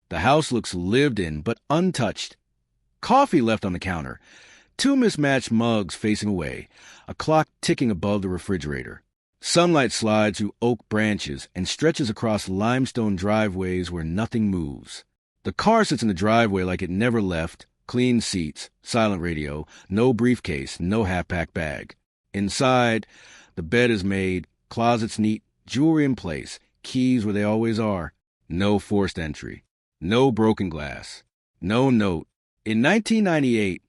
The house looks lived in, but untouched. Coffee left on the counter, two mismatched mugs facing away, a clock ticking above the refrigerator. Sunlight slides through oak branches and stretches across limestone driveways where nothing moves. The car sits in the driveway like it never left, clean seats, silent radio, no briefcase, no half-pack bag. Inside, the bed is made, closets neat, jewelry in place, keys where they always are. No forced entry. No broken glass. No note. In 1998,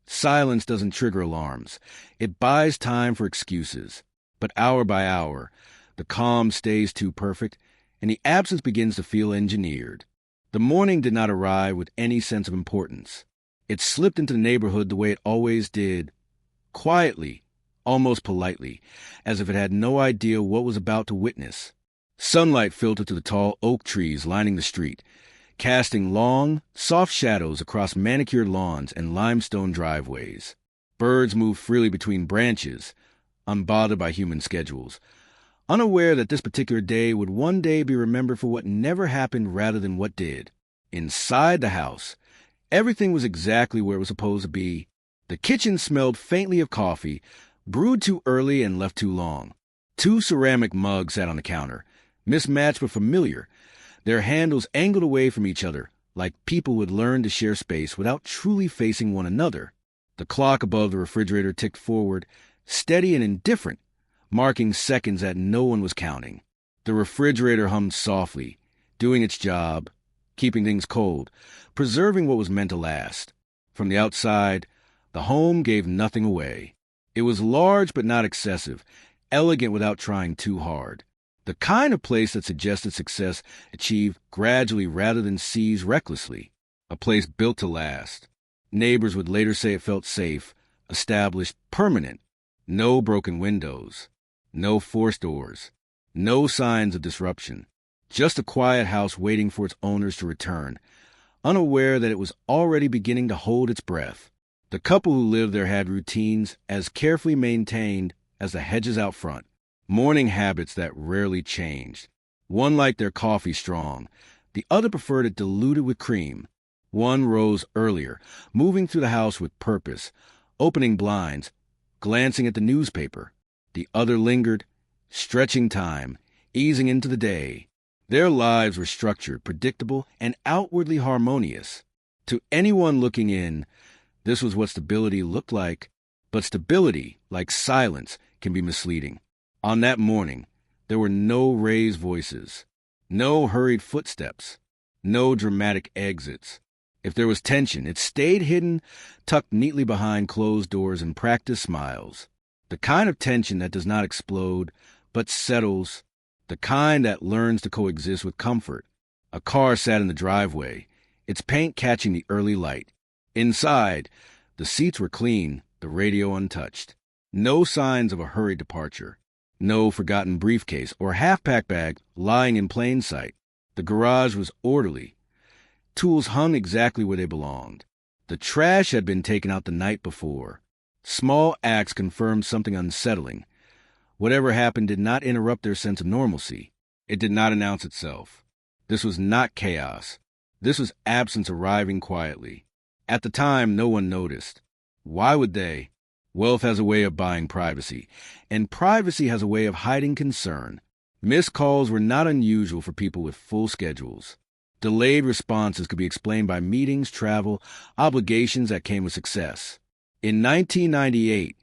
silence doesn't trigger alarms. It buys time for excuses. But hour by hour, the calm stays too perfect, and the absence begins to feel engineered. The morning did not arrive with any sense of importance. It slipped into the neighborhood the way it always did, quietly, almost politely, as if it had no idea what was about to witness. Sunlight filtered through the tall oak trees lining the street, casting long, soft shadows across manicured lawns and limestone driveways. Birds moved freely between branches, unbothered by human schedules, unaware that this particular day would one day be remembered for what never happened rather than what did. Inside the house, everything was exactly where it was supposed to be. The kitchen smelled faintly of coffee, brewed too early and left too long. Two ceramic mugs sat on the counter, mismatched but familiar, their handles angled away from each other, like people would learn to share space without truly facing one another. The clock above the refrigerator ticked forward, steady and indifferent, marking seconds that no one was counting. The refrigerator hummed softly, doing its job, keeping things cold, preserving what was meant to last. From the outside, the home gave nothing away. It was large but not excessive, elegant without trying too hard. The kind of place that suggested success achieved gradually rather than seized recklessly. A place built to last. Neighbors would later say it felt safe, established, permanent. No broken windows, no forced doors, no signs of disruption. Just a quiet house waiting for its owners to return, unaware that it was already beginning to hold its breath. The couple who lived there had routines as carefully maintained as the hedges out front, morning habits that rarely changed. One liked their coffee strong, the other preferred it diluted with cream. One rose earlier, moving through the house with purpose, opening blinds, glancing at the newspaper. The other lingered, stretching time, easing into the day. Their lives were structured, predictable, and outwardly harmonious. To anyone looking in, this was what stability looked like, but stability, like silence, can be misleading. On that morning, there were no raised voices, no hurried footsteps, no dramatic exits. If there was tension, it stayed hidden, tucked neatly behind closed doors and practiced smiles. The kind of tension that does not explode, but settles, the kind that learns to coexist with comfort. A car sat in the driveway, its paint catching the early light. Inside, the seats were clean, the radio untouched. No signs of a hurried departure. No forgotten briefcase or half-pack bag lying in plain sight. The garage was orderly. Tools hung exactly where they belonged. The trash had been taken out the night before. Small acts confirmed something unsettling. Whatever happened did not interrupt their sense of normalcy. It did not announce itself. This was not chaos. This was absence arriving quietly. At the time, no one noticed. Why would they? Wealth has a way of buying privacy, and privacy has a way of hiding concern. Missed calls were not unusual for people with full schedules. Delayed responses could be explained by meetings, travel, obligations that came with success. In 1998,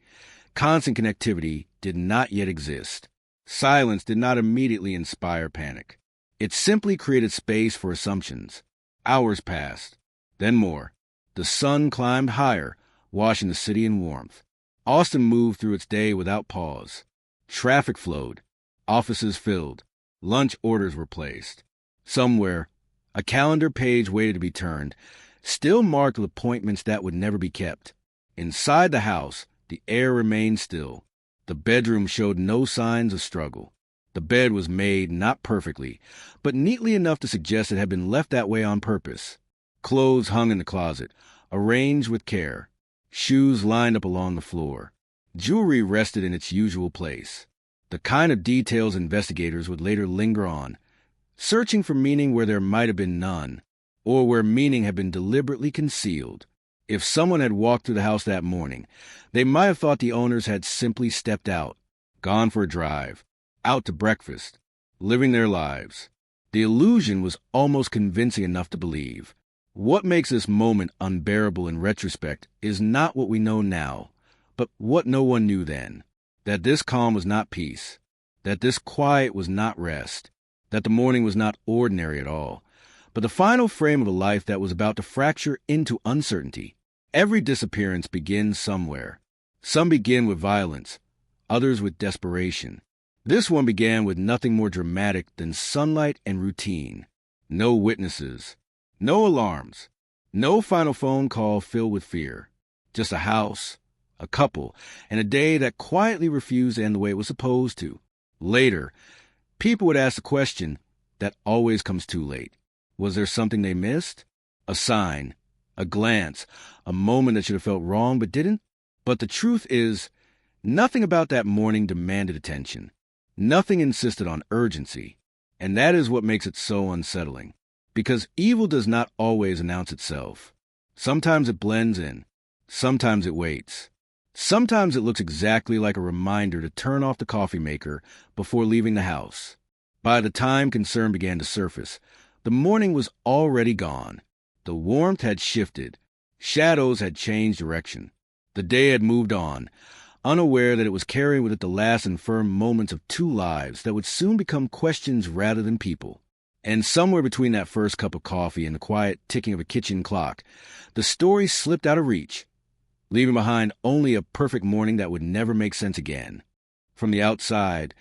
constant connectivity did not yet exist. Silence did not immediately inspire panic. It simply created space for assumptions. Hours passed, then more. The sun climbed higher, washing the city in warmth. Austin moved through its day without pause. Traffic flowed. Offices filled. Lunch orders were placed. Somewhere, a calendar page waited to be turned, still marked with appointments that would never be kept. Inside the house, the air remained still. The bedroom showed no signs of struggle. The bed was made not perfectly, but neatly enough to suggest it had been left that way on purpose. Clothes hung in the closet, arranged with care. Shoes lined up along the floor. Jewelry rested in its usual place. The kind of details investigators would later linger on, searching for meaning where there might have been none. or where meaning had been deliberately concealed. If someone had walked through the house that morning, they might have thought the owners had simply stepped out, gone for a drive, out to breakfast, living their lives. The illusion was almost convincing enough to believe. What makes this moment unbearable in retrospect is not what we know now, but what no one knew then. That this calm was not peace, that this quiet was not rest, that the morning was not ordinary at all, but the final frame of a life that was about to fracture into uncertainty. Every disappearance begins somewhere. Some begin with violence, others with desperation. This one began with nothing more dramatic than sunlight and routine. No witnesses, no alarms, no final phone call filled with fear. Just a house, a couple, and a day that quietly refused to end the way it was supposed to. Later, people would ask the question that always comes too late. Was there something they missed? A sign, a glance, a moment that should have felt wrong but didn't? But the truth is, nothing about that morning demanded attention. Nothing insisted on urgency. And that is what makes it so unsettling. Because evil does not always announce itself. Sometimes it blends in. Sometimes it waits. Sometimes it looks exactly like a reminder to turn off the coffee maker before leaving the house. By the time concern began to surface, the morning was already gone. The warmth had shifted. Shadows had changed direction. The day had moved on, unaware that it was carrying with it the last infirm moments of two lives that would soon become questions rather than people. And somewhere between that first cup of coffee and the quiet ticking of a kitchen clock, the story slipped out of reach, leaving behind only a perfect morning that would never make sense again. From the outside,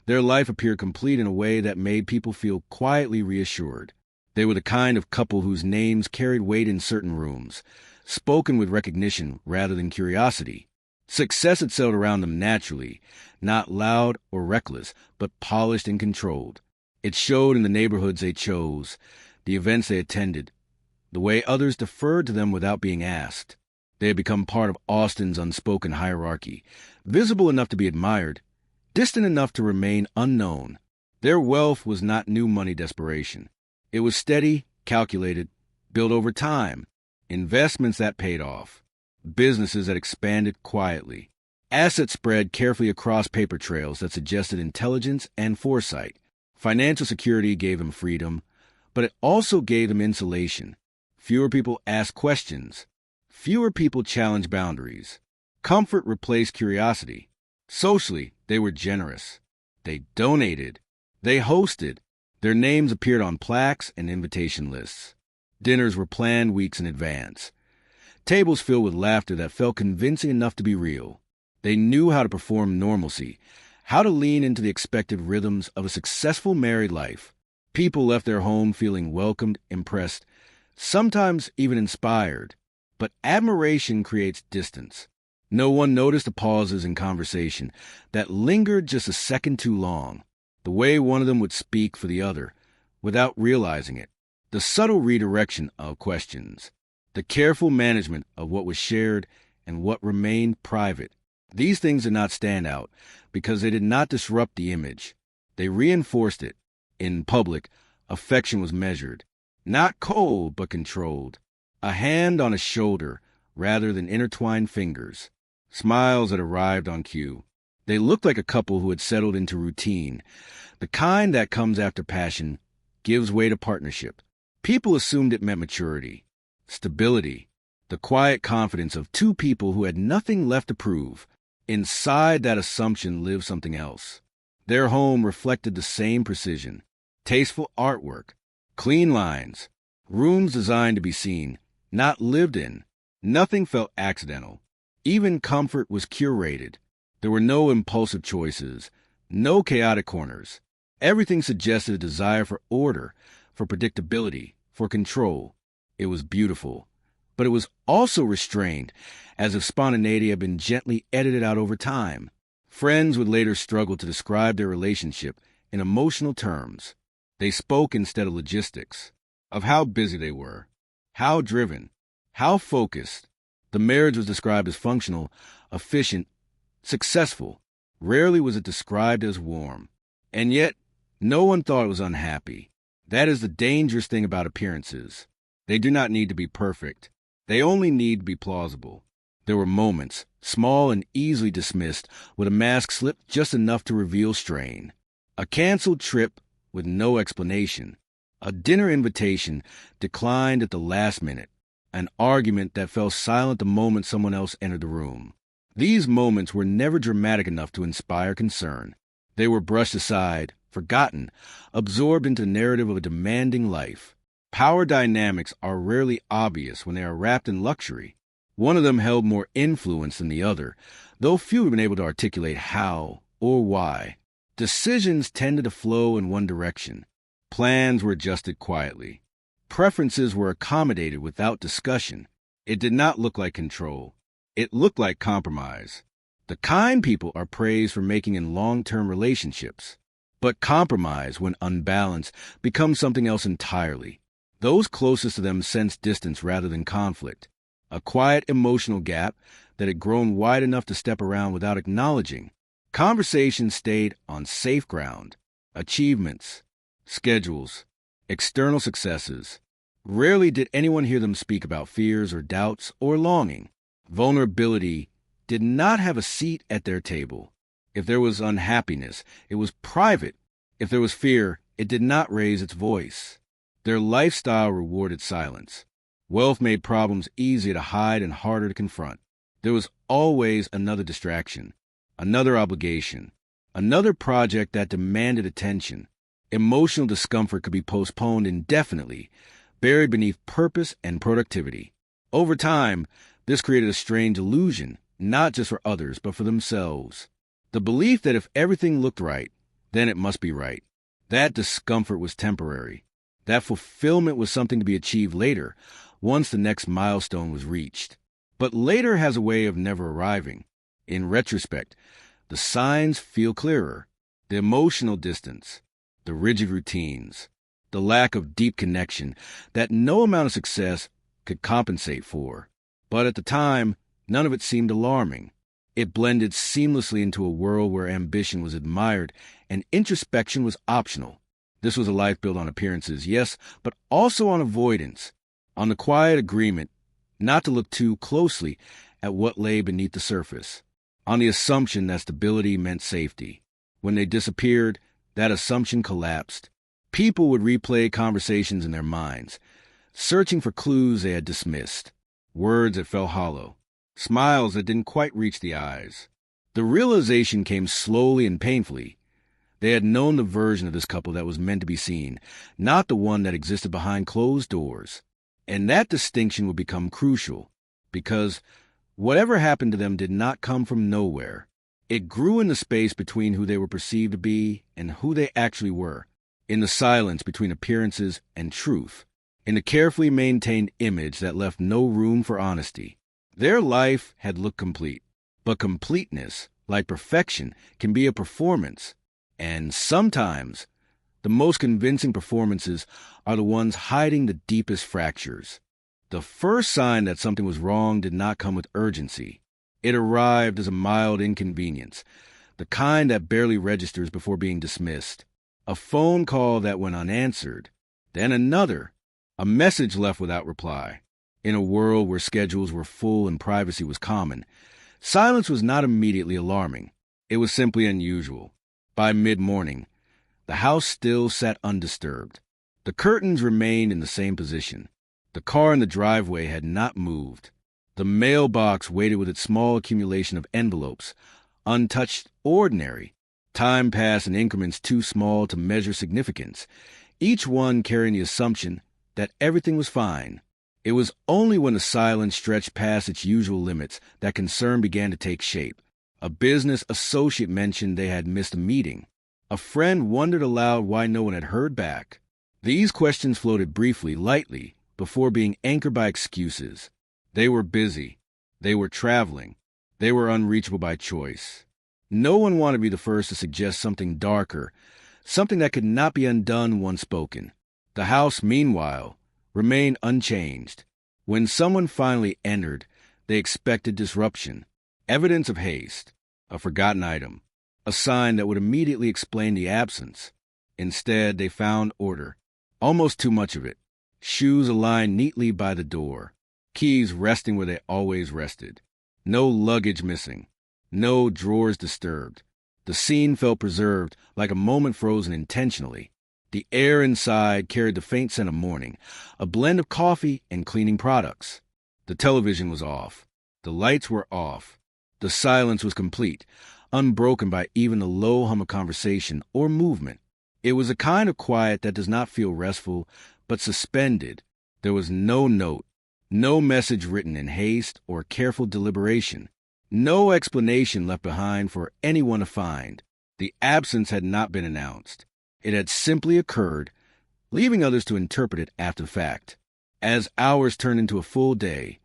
their life appeared complete in a way that made people feel quietly reassured. They were the kind of couple whose names carried weight in certain rooms, spoken with recognition rather than curiosity. Success had settled around them naturally, not loud or reckless, but polished and controlled. It showed in the neighborhoods they chose, the events they attended, the way others deferred to them without being asked. They had become part of Austin's unspoken hierarchy, visible enough to be admired, distant enough to remain unknown. Their wealth was not new money desperation. It was steady, calculated, built over time, investments that paid off, businesses that expanded quietly, assets spread carefully across paper trails that suggested intelligence and foresight. Financial security gave them freedom, but it also gave them insulation. Fewer people asked questions. Fewer people challenged boundaries. Comfort replaced curiosity. Socially, they were generous. They donated. They hosted. Their names appeared on plaques and invitation lists. Dinners were planned weeks in advance. Tables filled with laughter that felt convincing enough to be real. They knew how to perform normalcy, how to lean into the expected rhythms of a successful married life. People left their home feeling welcomed, impressed, sometimes even inspired. But admiration creates distance. No one noticed the pauses in conversation that lingered just a second too long, the way one of them would speak for the other, without realizing it, the subtle redirection of questions, the careful management of what was shared and what remained private. These things did not stand out because they did not disrupt the image. They reinforced it. In public, affection was measured, not cold but controlled. A hand on a shoulder rather than intertwined fingers. Smiles that arrived on cue. They looked like a couple who had settled into routine, the kind that comes after passion, gives way to partnership. People assumed it meant maturity, stability, the quiet confidence of two people who had nothing left to prove. Inside that assumption lived something else. Their home reflected the same precision, tasteful artwork, clean lines, rooms designed to be seen, not lived in. Nothing felt accidental. Even comfort was curated. There were no impulsive choices, no chaotic corners. Everything suggested a desire for order, for predictability, for control. It was beautiful, but it was also restrained, as if spontaneity had been gently edited out over time. Friends would later struggle to describe their relationship in emotional terms. They spoke instead of logistics, of how busy they were, how driven, how focused. The marriage was described as functional, efficient, successful. Rarely was it described as warm. And yet, no one thought it was unhappy. That is the dangerous thing about appearances. They do not need to be perfect. They only need to be plausible. There were moments, small and easily dismissed, when a mask slipped just enough to reveal strain. A canceled trip with no explanation. A dinner invitation declined at the last minute. An argument that fell silent the moment someone else entered the room. These moments were never dramatic enough to inspire concern. They were brushed aside, forgotten, absorbed into the narrative of a demanding life. Power dynamics are rarely obvious when they are wrapped in luxury. One of them held more influence than the other, though few have been able to articulate how or why. Decisions tended to flow in one direction. Plans were adjusted quietly. Preferences were accommodated without discussion. It did not look like control. It looked like compromise. The kind people are praised for making in long-term relationships. But compromise, when unbalanced, becomes something else entirely. Those closest to them sense distance rather than conflict. A quiet emotional gap that had grown wide enough to step around without acknowledging. Conversations stayed on safe ground. Achievements, schedules, external successes. Rarely did anyone hear them speak about fears or doubts or longing. Vulnerability did not have a seat at their table. If there was unhappiness, it was private. If there was fear, it did not raise its voice. Their lifestyle rewarded silence. Wealth made problems easier to hide and harder to confront. There was always another distraction, another obligation, another project that demanded attention. Emotional discomfort could be postponed indefinitely, buried beneath purpose and productivity. Over time, this created a strange illusion, not just for others, but for themselves. The belief that if everything looked right, then it must be right. That discomfort was temporary. That fulfillment was something to be achieved later, once the next milestone was reached. But later has a way of never arriving. In retrospect, the signs feel clearer. The emotional distance, the rigid routines, the lack of deep connection that no amount of success could compensate for. But at the time, none of it seemed alarming. It blended seamlessly into a world where ambition was admired and introspection was optional. This was a life built on appearances, yes, but also on avoidance, on the quiet agreement not to look too closely at what lay beneath the surface, on the assumption that stability meant safety. When they disappeared, that assumption collapsed. People would replay conversations in their minds, searching for clues they had dismissed, words that fell hollow, smiles that didn't quite reach the eyes. The realization came slowly and painfully. They had known the version of this couple that was meant to be seen, not the one that existed behind closed doors. And that distinction would become crucial, because whatever happened to them did not come from nowhere. It grew in the space between who they were perceived to be and who they actually were, in the silence between appearances and truth, in the carefully maintained image that left no room for honesty. Their life had looked complete, but completeness, like perfection, can be a performance. And sometimes, the most convincing performances are the ones hiding the deepest fractures. The first sign that something was wrong did not come with urgency. It arrived as a mild inconvenience, the kind that barely registers before being dismissed. A phone call that went unanswered, then another, a message left without reply. In a world where schedules were full and privacy was common, silence was not immediately alarming. It was simply unusual. By mid-morning, the house still sat undisturbed. The curtains remained in the same position. The car in the driveway had not moved. The mailbox waited with its small accumulation of envelopes, untouched, ordinary. Time passed in increments too small to measure significance, each one carrying the assumption that everything was fine. It was only when the silence stretched past its usual limits that concern began to take shape. A business associate mentioned they had missed a meeting. A friend wondered aloud why no one had heard back. These questions floated briefly, lightly, before being anchored by excuses. They were busy. They were traveling. They were unreachable by choice. No one wanted to be the first to suggest something darker, something that could not be undone once spoken. The house, meanwhile, remained unchanged. When someone finally entered, they expected disruption, evidence of haste, a forgotten item, a sign that would immediately explain the absence. Instead, they found order, almost too much of it, shoes aligned neatly by the door, keys resting where they always rested. No luggage missing, no drawers disturbed. The scene felt preserved, like a moment frozen intentionally. The air inside carried the faint scent of morning, a blend of coffee and cleaning products. The television was off. The lights were off. The silence was complete, unbroken by even the low hum of conversation or movement. It was a kind of quiet that does not feel restful, but suspended. There was no note, no message written in haste or careful deliberation, no explanation left behind for anyone to find. The absence had not been announced. It had simply occurred, leaving others to interpret it after the fact. As hours turned into a full day,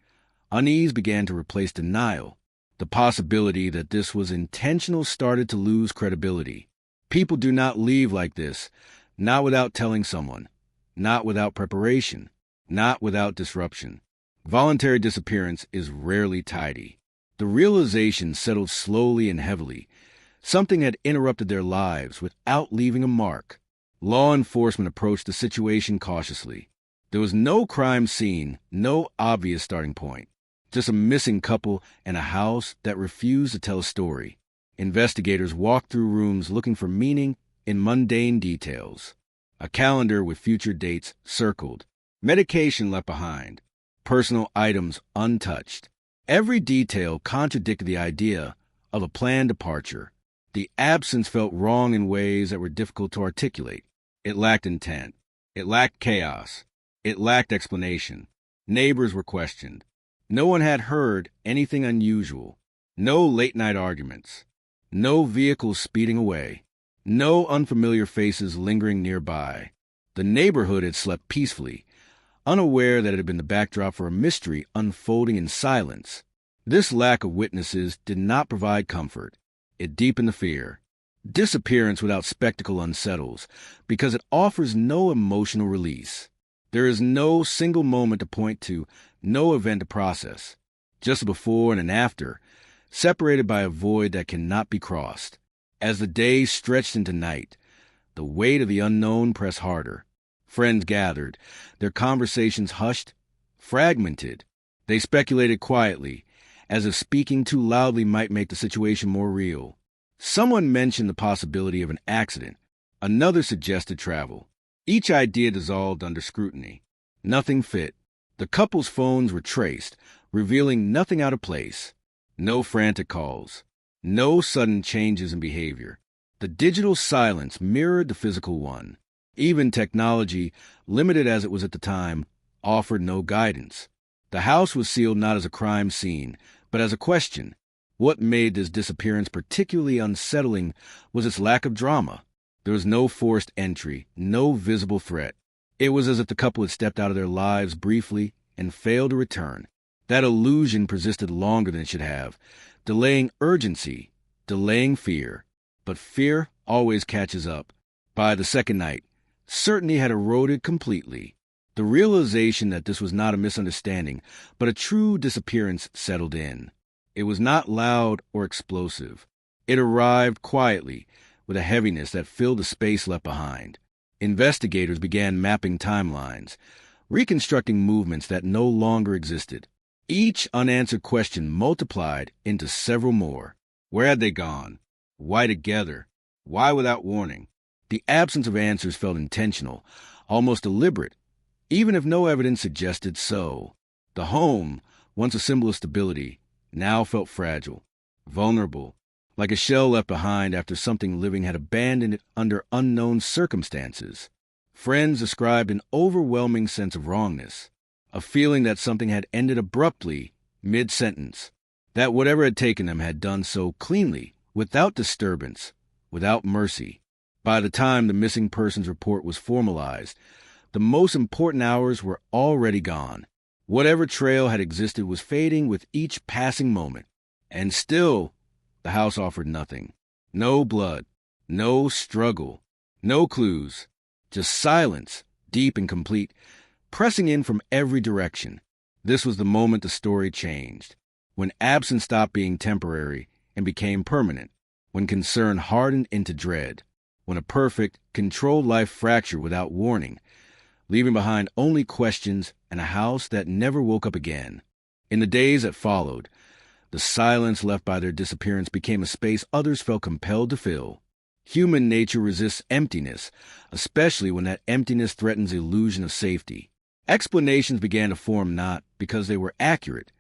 unease began to replace denial. The possibility that this was intentional started to lose credibility. People do not leave like this, not without telling someone, not without preparation, not without disruption. Voluntary disappearance is rarely tidy. The realization settled slowly and heavily. Something had interrupted their lives without leaving a mark. Law enforcement approached the situation cautiously. There was no crime scene, no obvious starting point. Just a missing couple and a house that refused to tell a story. Investigators walked through rooms looking for meaning in mundane details. A calendar with future dates circled. Medication left behind. Personal items untouched. Every detail contradicted the idea of a planned departure. The absence felt wrong in ways that were difficult to articulate. It lacked intent. It lacked chaos. It lacked explanation. Neighbors were questioned. No one had heard anything unusual. No late-night arguments. No vehicles speeding away. No unfamiliar faces lingering nearby. The neighborhood had slept peacefully, unaware that it had been the backdrop for a mystery unfolding in silence. This lack of witnesses did not provide comfort. It deepened the fear. Disappearance without spectacle unsettles, because it offers no emotional release. There is no single moment to point to, no event to process. Just a before and an after, separated by a void that cannot be crossed. As the days stretched into night, the weight of the unknown pressed harder. Friends gathered, their conversations hushed, fragmented. They speculated quietly, as if speaking too loudly might make the situation more real. Someone mentioned the possibility of an accident. Another suggested travel. Each idea dissolved under scrutiny. Nothing fit. The couple's phones were traced, revealing nothing out of place. No frantic calls. No sudden changes in behavior. The digital silence mirrored the physical one. Even technology, limited as it was at the time, offered no guidance. The house was sealed not as a crime scene, but as a question. What made this disappearance particularly unsettling was its lack of drama. There was no forced entry, no visible threat. It was as if the couple had stepped out of their lives briefly and failed to return. That illusion persisted longer than it should have, delaying urgency, delaying fear. But fear always catches up. By the second night, certainty had eroded completely. The realization that this was not a misunderstanding, but a true disappearance settled in. It was not loud or explosive. It arrived quietly, with a heaviness that filled the space left behind. Investigators began mapping timelines, reconstructing movements that no longer existed. Each unanswered question multiplied into several more. Where had they gone? Why together? Why without warning? The absence of answers felt intentional, almost deliberate, even if no evidence suggested so. The home, once a symbol of stability, now felt fragile, vulnerable, like a shell left behind after something living had abandoned it under unknown circumstances. Friends described an overwhelming sense of wrongness, a feeling that something had ended abruptly, mid-sentence, that whatever had taken them had done so cleanly, without disturbance, without mercy. By the time the missing persons report was formalized, the most important hours were already gone. Whatever trail had existed was fading with each passing moment. And still, the house offered nothing. No blood, no struggle, no clues, just silence, deep and complete, pressing in from every direction. This was the moment the story changed, when absence stopped being temporary and became permanent, when concern hardened into dread, when a perfect, controlled life fractured without warning, leaving behind only questions and a house that never woke up again. In the days that followed, the silence left by their disappearance became a space others felt compelled to fill. Human nature resists emptiness, especially when that emptiness threatens the illusion of safety. Explanations began to form not because they were accurate,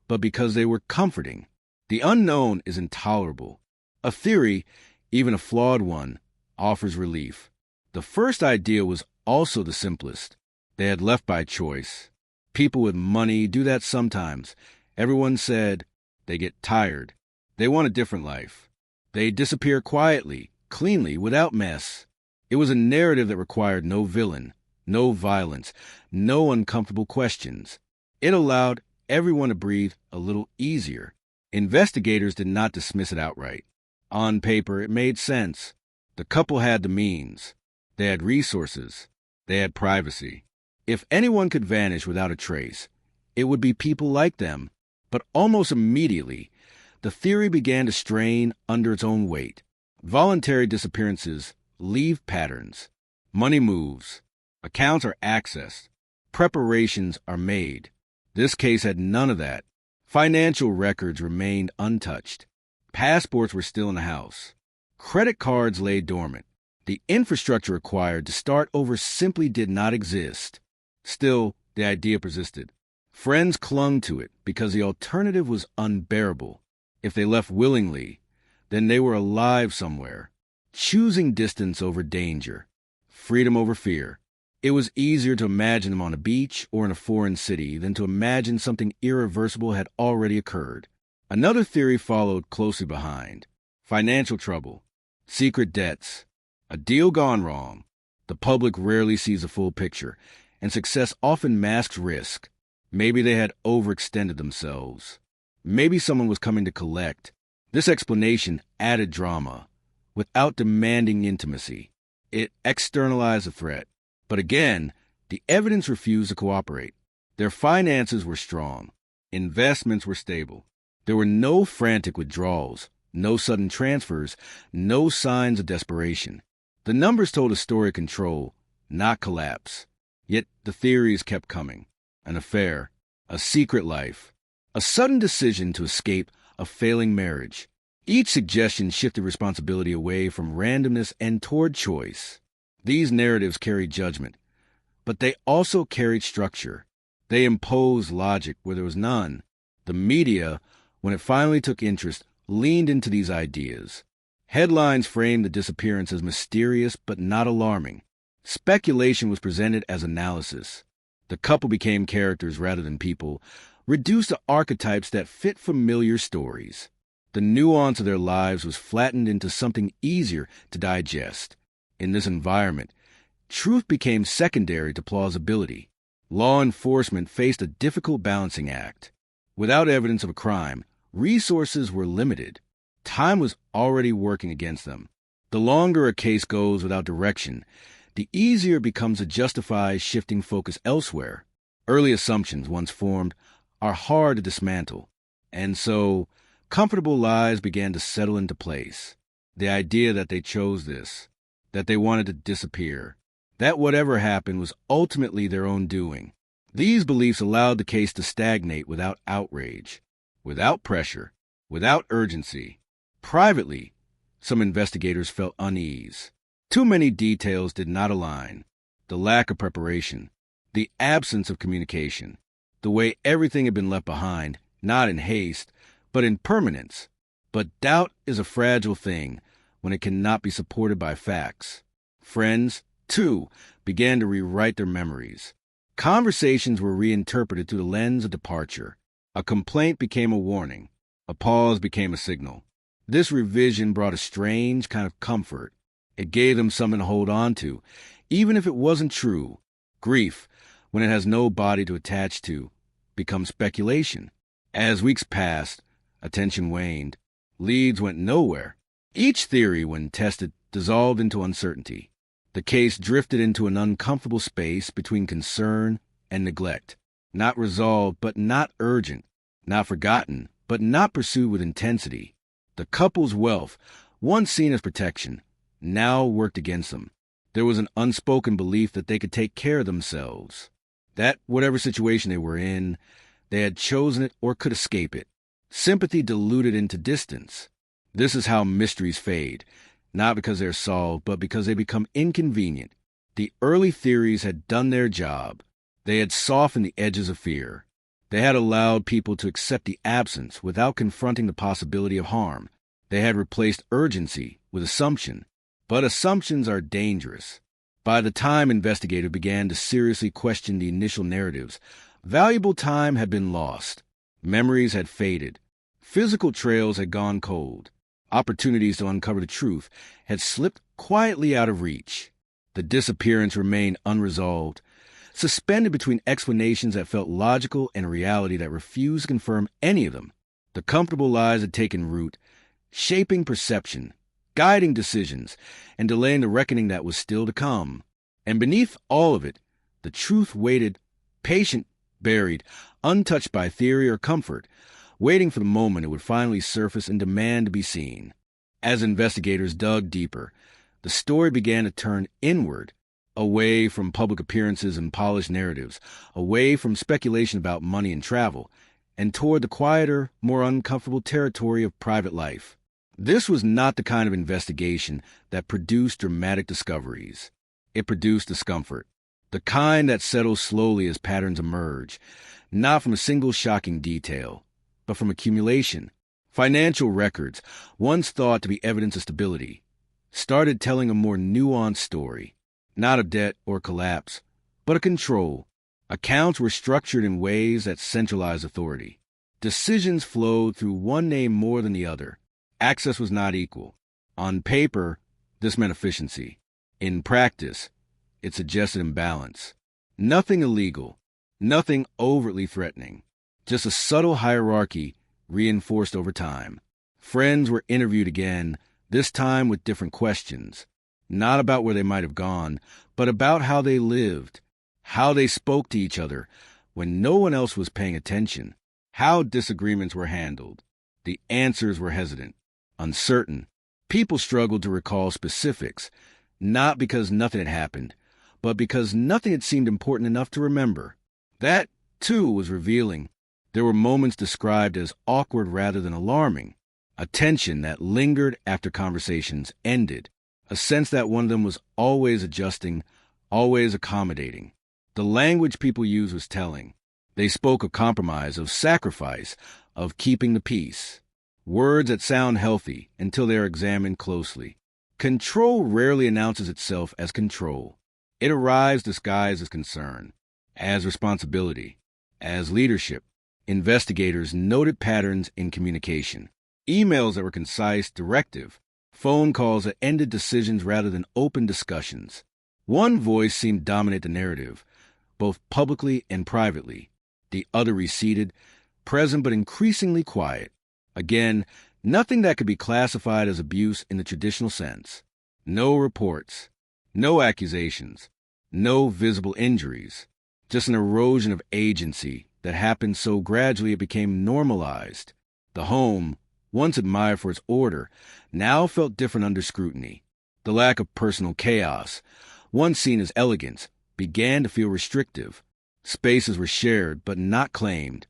but because they were comforting. The unknown is intolerable. A theory, even a flawed one, offers relief. The first idea was also the simplest. They had left by choice. People with money do that sometimes. Everyone said they get tired. They want a different life. They disappear quietly, cleanly, without mess. It was a narrative that required no villain, no violence, no uncomfortable questions. It allowed everyone to breathe a little easier. Investigators did not dismiss it outright. On paper, it made sense. The couple had the means. They had resources. They had privacy. If anyone could vanish without a trace, it would be people like them. But almost immediately, the theory began to strain under its own weight. Voluntary disappearances leave patterns. Money moves. Accounts are accessed. Preparations are made. This case had none of that. Financial records remained untouched. Passports were still in the house. Credit cards lay dormant. The infrastructure required to start over simply did not exist. Still, the idea persisted. Friends clung to it because the alternative was unbearable. If they left willingly, then they were alive somewhere, choosing distance over danger, freedom over fear. It was easier to imagine them on a beach or in a foreign city than to imagine something irreversible had already occurred. Another theory followed closely behind. Financial trouble, secret debts, a deal gone wrong. The public rarely sees the full picture, and success often masks risk. Maybe they had overextended themselves. Maybe someone was coming to collect. This explanation added drama, without demanding intimacy. It externalized the threat. But again, the evidence refused to cooperate. Their finances were strong. Investments were stable. There were no frantic withdrawals, no sudden transfers, no signs of desperation. The numbers told a story of control, not collapse. Yet the theories kept coming. An affair, a secret life, a sudden decision to escape a failing marriage. Each suggestion shifted responsibility away from randomness and toward choice. These narratives carried judgment, but they also carried structure. They imposed logic where there was none. The media, when it finally took interest, leaned into these ideas. Headlines framed the disappearance as mysterious but not alarming. Speculation was presented as analysis. The couple became characters rather than people, reduced to archetypes that fit familiar stories. The nuance of their lives was flattened into something easier to digest. In this environment, truth became secondary to plausibility. Law enforcement faced a difficult balancing act. Without evidence of a crime, resources were limited. Time was already working against them. The longer a case goes without direction, the easier it becomes to justify shifting focus elsewhere. Early assumptions, once formed, are hard to dismantle. And so, comfortable lies began to settle into place. The idea that they chose this, that they wanted to disappear, that whatever happened was ultimately their own doing. These beliefs allowed the case to stagnate without outrage, without pressure, without urgency. Privately, some investigators felt unease. Too many details did not align. The lack of preparation, the absence of communication, the way everything had been left behind, not in haste, but in permanence. But doubt is a fragile thing when it cannot be supported by facts. Friends, too, began to rewrite their memories. Conversations were reinterpreted through the lens of departure. A complaint became a warning. A pause became a signal. This revision brought a strange kind of comfort. It gave them something to hold on to, even if it wasn't true. Grief, when it has no body to attach to, becomes speculation. As weeks passed, attention waned. Leads went nowhere. Each theory, when tested, dissolved into uncertainty. The case drifted into an uncomfortable space between concern and neglect. Not resolved, but not urgent. Not forgotten, but not pursued with intensity. The couple's wealth, once seen as protection, now worked against them. There was an unspoken belief that they could take care of themselves, that whatever situation they were in, they had chosen it or could escape it. Sympathy diluted into distance. This is how mysteries fade, not because they're solved, but because they become inconvenient. The early theories had done their job. They had softened the edges of fear. They had allowed people to accept the absence without confronting the possibility of harm. They had replaced urgency with assumption. But assumptions are dangerous. By the time investigators began to seriously question the initial narratives, valuable time had been lost. Memories had faded. Physical trails had gone cold. Opportunities to uncover the truth had slipped quietly out of reach. The disappearance remained unresolved, suspended between explanations that felt logical and a reality that refused to confirm any of them. The comfortable lies had taken root, shaping perception, guiding decisions, and delaying the reckoning that was still to come. And beneath all of it, the truth waited, patient, buried, untouched by theory or comfort, waiting for the moment it would finally surface and demand to be seen. As investigators dug deeper, the story began to turn inward, away from public appearances and polished narratives, away from speculation about money and travel, and toward the quieter, more uncomfortable territory of private life. This was not the kind of investigation that produced dramatic discoveries. It produced discomfort, the kind that settles slowly as patterns emerge, not from a single shocking detail, but from accumulation. Financial records, once thought to be evidence of stability, started telling a more nuanced story, not of debt or collapse, but of control. Accounts were structured in ways that centralized authority. Decisions flowed through one name more than the other. Access was not equal. On paper, this meant efficiency. In practice, it suggested imbalance. Nothing illegal, nothing overtly threatening, just a subtle hierarchy reinforced over time. Friends were interviewed again, this time with different questions, not about where they might have gone, but about how they lived, how they spoke to each other when no one else was paying attention, how disagreements were handled. The answers were hesitant, uncertain. People struggled to recall specifics, not because nothing had happened, but because nothing had seemed important enough to remember. That, too, was revealing. There were moments described as awkward rather than alarming, a tension that lingered after conversations ended, a sense that one of them was always adjusting, always accommodating. The language people used was telling. They spoke of compromise, of sacrifice, of keeping the peace. Words that sound healthy until they are examined closely. Control rarely announces itself as control. It arrives disguised as concern, as responsibility, as leadership. Investigators noted patterns in communication. Emails that were concise, directive. Phone calls that ended decisions rather than open discussions. One voice seemed to dominate the narrative, both publicly and privately. The other receded, present but increasingly quiet. Again, nothing that could be classified as abuse in the traditional sense. No reports, no accusations, no visible injuries. Just an erosion of agency that happened so gradually it became normalized. The home, once admired for its order, now felt different under scrutiny. The lack of personal chaos, once seen as elegance, began to feel restrictive. Spaces were shared but not claimed.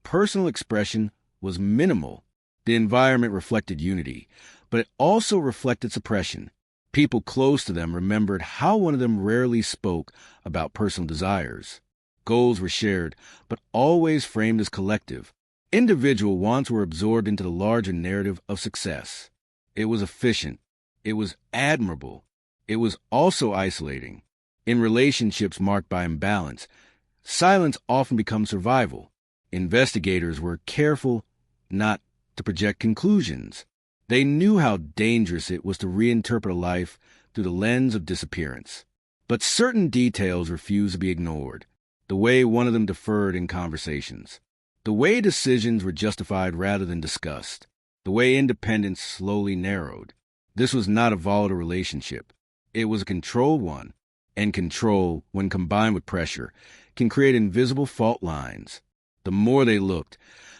Personal expression was minimal. The environment reflected unity, but it also reflected suppression. People close to them remembered how one of them rarely spoke about personal desires. Goals were shared, but always framed as collective. Individual wants were absorbed into the larger narrative of success. It was efficient. It was admirable. It was also isolating. In relationships marked by imbalance, silence often becomes survival. Investigators were careful not to project conclusions. They knew how dangerous it was to reinterpret a life through the lens of disappearance. But certain details refused to be ignored. The way one of them deferred in conversations. The way decisions were justified rather than discussed. The way independence slowly narrowed. This was not a volatile relationship. It was a controlled one. And control, when combined with pressure, can create invisible fault lines. The more they looked,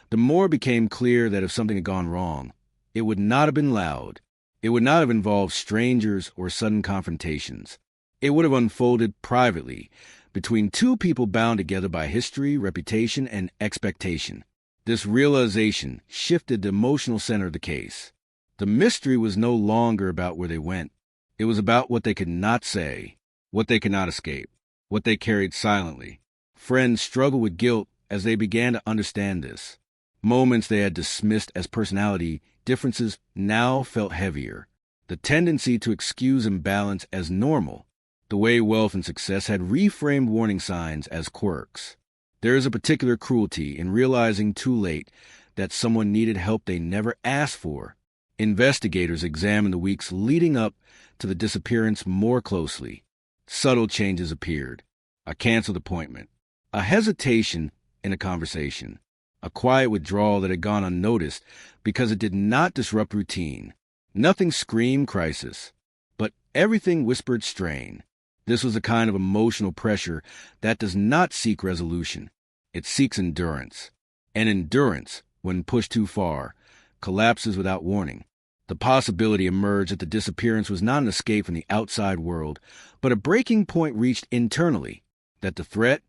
the more it became clear that if something had gone wrong, it would not have been loud. It would not have involved strangers or sudden confrontations. It would have unfolded privately, between two people bound together by history, reputation, and expectation. This realization shifted the emotional center of the case. The mystery was no longer about where they went. It was about what they could not say, what they could not escape, what they carried silently. Friends struggled with guilt as they began to understand this. Moments they had dismissed as personality differences now felt heavier. The tendency to excuse imbalance as normal, the way wealth and success had reframed warning signs as quirks. There is a particular cruelty in realizing too late that someone needed help they never asked for. Investigators examined the weeks leading up to the disappearance more closely. Subtle changes appeared. A canceled appointment, a hesitation in a conversation, a quiet withdrawal that had gone unnoticed because it did not disrupt routine. Nothing screamed crisis, but everything whispered strain. This was a kind of emotional pressure that does not seek resolution. It seeks endurance. And endurance, when pushed too far, collapses without warning. The possibility emerged that the disappearance was not an escape from the outside world, but a breaking point reached internally, that the threat,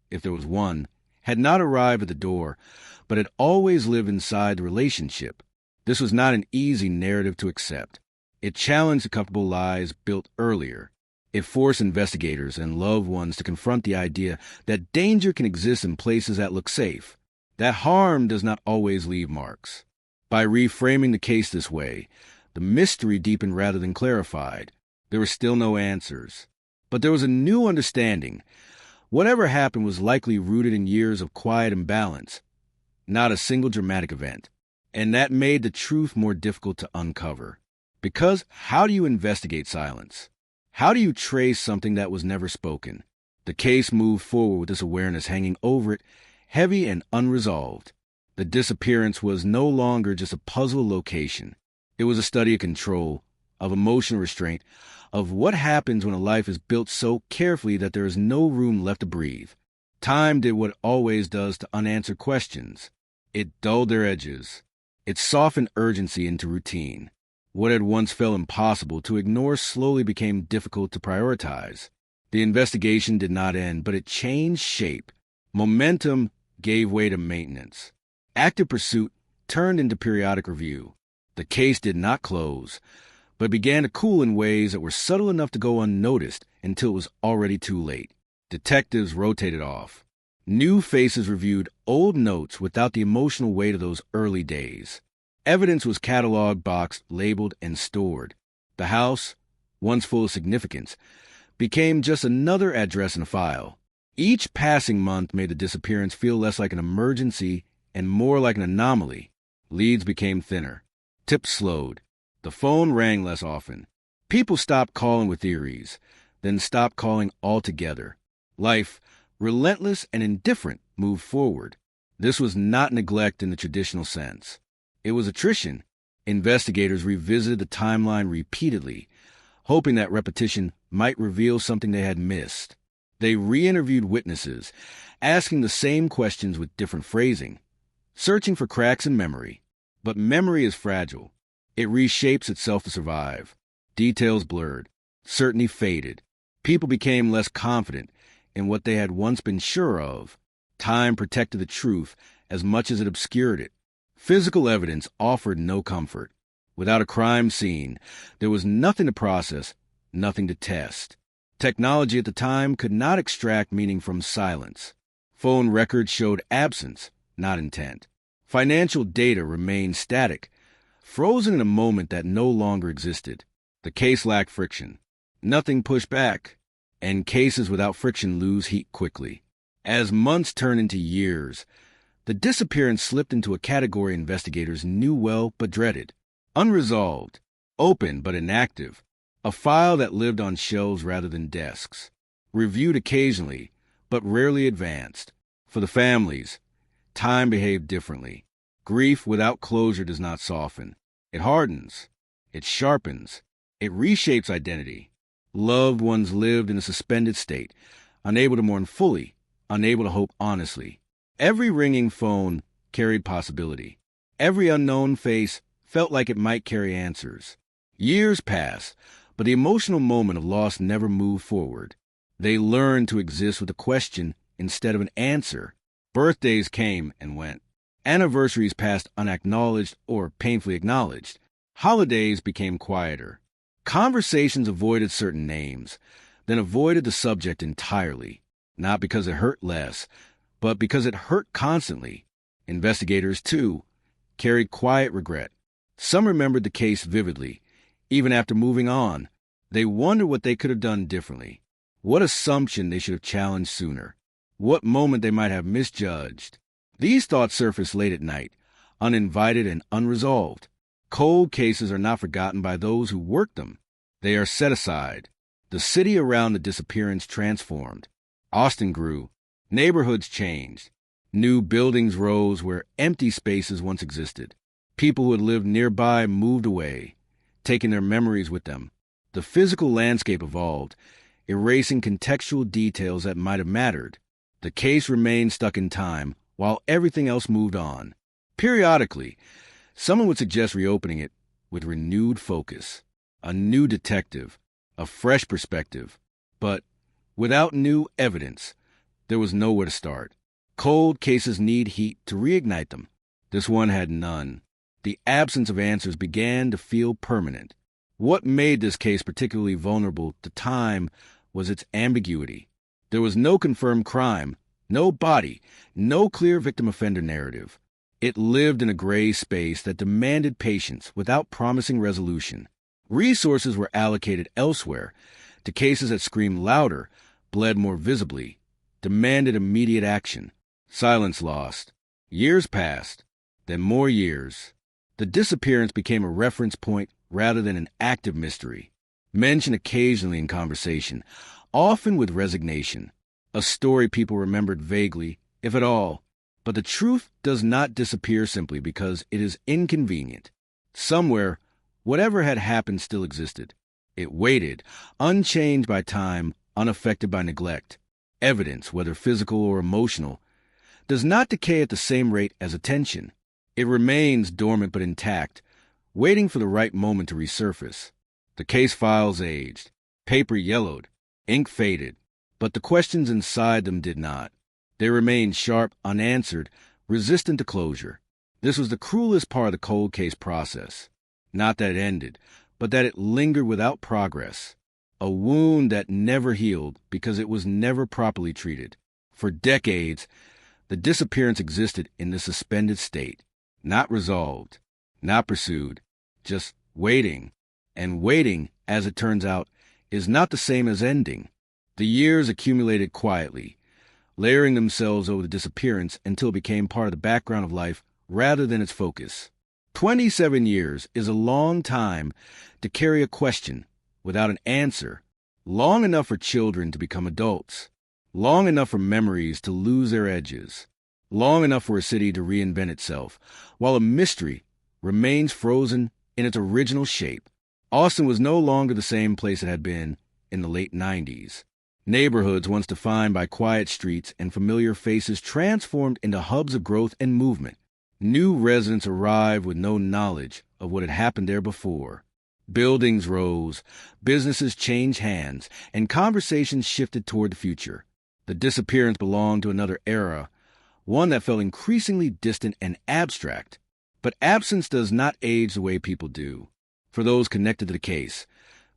if there was one, had not arrived at the door, but had always lived inside the relationship. This was not an easy narrative to accept. It challenged the comfortable lies built earlier. It forced investigators and loved ones to confront the idea that danger can exist in places that look safe, that harm does not always leave marks. By reframing the case this way, the mystery deepened rather than clarified. There were still no answers, but there was a new understanding. Whatever happened was likely rooted in years of quiet imbalance, not a single dramatic event. And that made the truth more difficult to uncover. Because how do you investigate silence? How do you trace something that was never spoken? The case moved forward with this awareness hanging over it, heavy and unresolved. The disappearance was no longer just a puzzle location. It was a study of control, of emotional restraint, of what happens when a life is built so carefully that there is no room left to breathe. Time did what it always does to unanswered questions. It dulled their edges. It softened urgency into routine. What had once felt impossible to ignore slowly became difficult to prioritize. The investigation did not end, but it changed shape. Momentum gave way to maintenance. Active pursuit turned into periodic review. The case did not close, but began to cool in ways that were subtle enough to go unnoticed until it was already too late. Detectives rotated off. New faces reviewed old notes without the emotional weight of those early days. Evidence was cataloged, boxed, labeled, and stored. The house, once full of significance, became just another address in a file. Each passing month made the disappearance feel less like an emergency and more like an anomaly. Leads became thinner. Tips slowed. The phone rang less often. People stopped calling with theories, then stopped calling altogether. Life, relentless and indifferent, moved forward. This was not neglect in the traditional sense. It was attrition. Investigators revisited the timeline repeatedly, hoping that repetition might reveal something they had missed. They re-interviewed witnesses, asking the same questions with different phrasing, searching for cracks in memory. But memory is fragile. It reshapes itself to survive. Details blurred. Certainty faded. People became less confident in what they had once been sure of. Time protected the truth as much as it obscured it. Physical evidence offered no comfort. Without a crime scene, there was nothing to process, nothing to test. Technology at the time could not extract meaning from silence. Phone records showed absence, not intent. Financial data remained static, frozen in a moment that no longer existed. The case lacked friction. Nothing pushed back, and cases without friction lose heat quickly. As months turned into years, the disappearance slipped into a category investigators knew well but dreaded. Unresolved, open but inactive, a file that lived on shelves rather than desks. Reviewed occasionally, but rarely advanced. For the families, time behaved differently. Grief without closure does not soften. It hardens. It sharpens. It reshapes identity. Loved ones lived in a suspended state, unable to mourn fully, unable to hope honestly. Every ringing phone carried possibility. Every unknown face felt like it might carry answers. Years passed, But the emotional moment of loss never moved forward. They learned to exist with a question instead of an answer. Birthdays came and went. Anniversaries passed unacknowledged or painfully acknowledged. Holidays became quieter. Conversations avoided certain names, then avoided the subject entirely, not because it hurt less, but because it hurt constantly. Investigators, too, carried quiet regret. Some remembered the case vividly. Even after moving on, they wondered what they could have done differently, what assumption they should have challenged sooner, what moment they might have misjudged. These thoughts surfaced late at night, uninvited and unresolved. Cold cases are not forgotten by those who work them. They are set aside. The city around the disappearance transformed. Austin grew. Neighborhoods changed. New buildings rose where empty spaces once existed. People who had lived nearby moved away, taking their memories with them. The physical landscape evolved, erasing contextual details that might have mattered. The case remained stuck in time, while everything else moved on. Periodically, someone would suggest reopening it with renewed focus, a new detective, a fresh perspective. But without new evidence, there was nowhere to start. Cold cases need heat to reignite them. This one had none. The absence of answers began to feel permanent. What made this case particularly vulnerable to time was its ambiguity. There was no confirmed crime, no body, no clear victim-offender narrative. It lived in a gray space that demanded patience without promising resolution. Resources were allocated elsewhere to cases that screamed louder, bled more visibly, demanded immediate action. Silence lost. Years passed, then more years. The disappearance became a reference point rather than an active mystery, mentioned occasionally in conversation, often with resignation. A story people remembered vaguely, if at all. But the truth does not disappear simply because it is inconvenient. Somewhere, whatever had happened still existed. It waited, unchanged by time, unaffected by neglect. Evidence, whether physical or emotional, does not decay at the same rate as attention. It remains dormant but intact, waiting for the right moment to resurface. The case files aged, paper yellowed, ink faded, but the questions inside them did not. They remained sharp, unanswered, resistant to closure. This was the cruelest part of the cold case process. Not that it ended, but that it lingered without progress. A wound that never healed because it was never properly treated. For decades, the disappearance existed in this suspended state. Not resolved, not pursued, just waiting. And waiting, as it turns out, is not the same as ending. The years accumulated quietly, layering themselves over the disappearance until it became part of the background of life rather than its focus. 27 years is a long time to carry a question without an answer, long enough for children to become adults, long enough for memories to lose their edges, long enough for a city to reinvent itself, while a mystery remains frozen in its original shape. Austin was no longer the same place it had been in the late 90s. Neighborhoods once defined by quiet streets and familiar faces transformed into hubs of growth and movement. New residents arrived with no knowledge of what had happened there before. Buildings rose, businesses changed hands, and conversations shifted toward the future. The disappearance belonged to another era, one that felt increasingly distant and abstract. But absence does not age the way people do. For those connected to the case,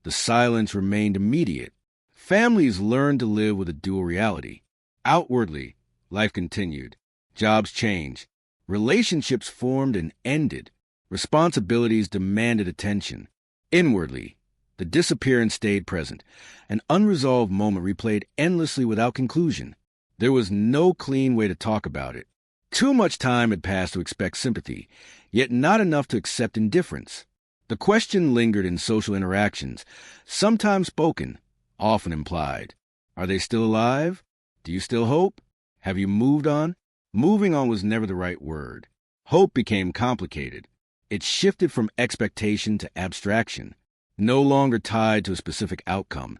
the silence remained immediate. Families learned to live with a dual reality. Outwardly, life continued. Jobs changed. Relationships formed and ended. Responsibilities demanded attention. Inwardly, the disappearance stayed present. An unresolved moment replayed endlessly without conclusion. There was no clean way to talk about it. Too much time had passed to expect sympathy, yet not enough to accept indifference. The question lingered in social interactions, sometimes spoken, often implied. Are they still alive? Do you still hope? Have you moved on? Moving on was never the right word. Hope became complicated. It shifted from expectation to abstraction, no longer tied to a specific outcome.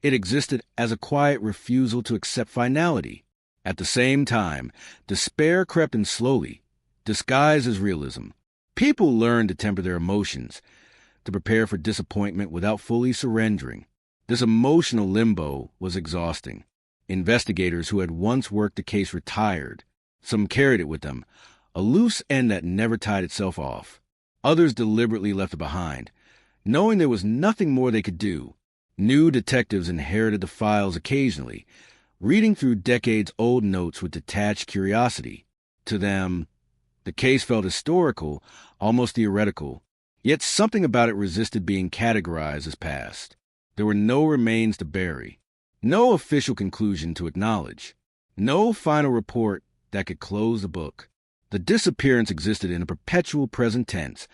It existed as a quiet refusal to accept finality. At the same time, despair crept in slowly, disguised as realism. People learned to temper their emotions, to prepare for disappointment without fully surrendering. This emotional limbo was exhausting. Investigators who had once worked the case retired. Some carried it with them, a loose end that never tied itself off. Others deliberately left it behind, knowing there was nothing more they could do. New detectives inherited the files occasionally, reading through decades-old notes with detached curiosity. To them, the case felt historical, almost theoretical, yet something about it resisted being categorized as past. There were no remains to bury, no official conclusion to acknowledge, no final report that could close the book. The disappearance existed in a perpetual present tense,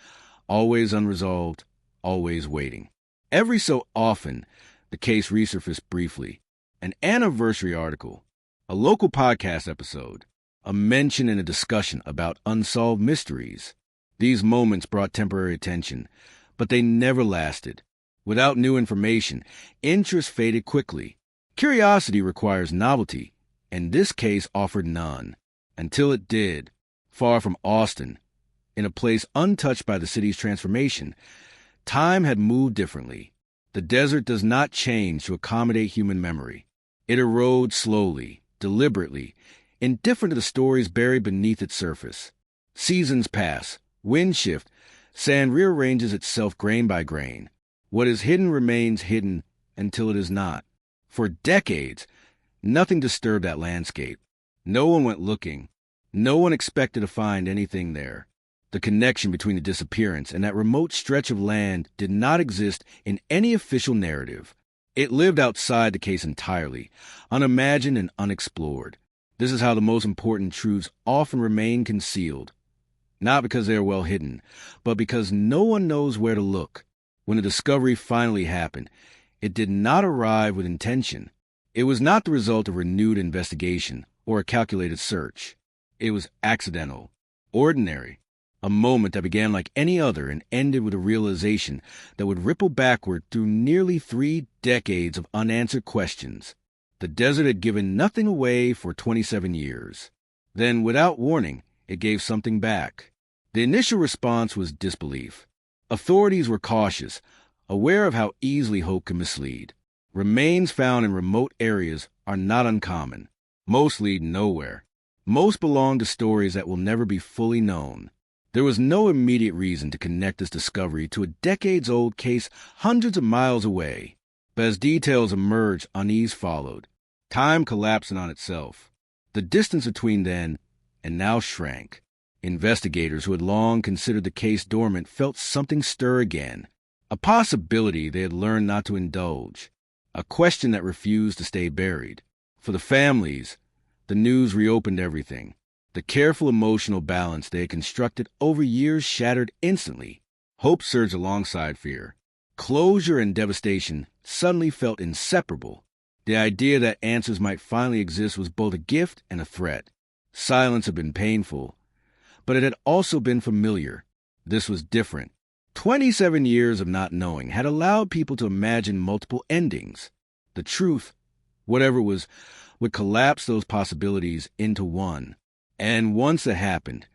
always unresolved, always waiting. Every so often, the case resurfaced briefly. An anniversary article, a local podcast episode, a mention in a discussion about unsolved mysteries. These moments brought temporary attention, but they never lasted. Without new information, interest faded quickly. Curiosity requires novelty, and this case offered none. Until it did, far from Austin, in a place untouched by the city's transformation, time had moved differently. The desert does not change to accommodate human memory. It erodes slowly, deliberately, indifferent to the stories buried beneath its surface. Seasons pass, wind shift, sand rearranges itself grain by grain. What is hidden remains hidden until it is not. For decades, nothing disturbed that landscape. No one went looking. No one expected to find anything there. The connection between the disappearance and that remote stretch of land did not exist in any official narrative. It lived outside the case entirely, unimagined and unexplored. This is how the most important truths often remain concealed. Not because they are well hidden, but because no one knows where to look. When the discovery finally happened, it did not arrive with intention. It was not the result of renewed investigation or a calculated search. It was accidental, ordinary, a moment that began like any other and ended with a realization that would ripple backward through nearly 3 decades of unanswered questions. The desert had given nothing away for 27 years. Then, without warning, it gave something back. The initial response was disbelief. Authorities were cautious, aware of how easily hope can mislead. Remains found in remote areas are not uncommon. Most lead nowhere. Most belong to stories that will never be fully known. There was no immediate reason to connect this discovery to a decades-old case hundreds of miles away. But as details emerged, unease followed. Time collapsed in on itself. The distance between then and now shrank. Investigators who had long considered the case dormant felt something stir again. A possibility they had learned not to indulge. A question that refused to stay buried. For the families, the news reopened everything. The careful emotional balance they had constructed over years shattered instantly. Hope surged alongside fear. Closure and devastation suddenly felt inseparable. The idea that answers might finally exist was both a gift and a threat. Silence had been painful, but it had also been familiar. This was different. 27 years of not knowing had allowed people to imagine multiple endings. The truth, whatever it was, would collapse those possibilities into one. And once it happened,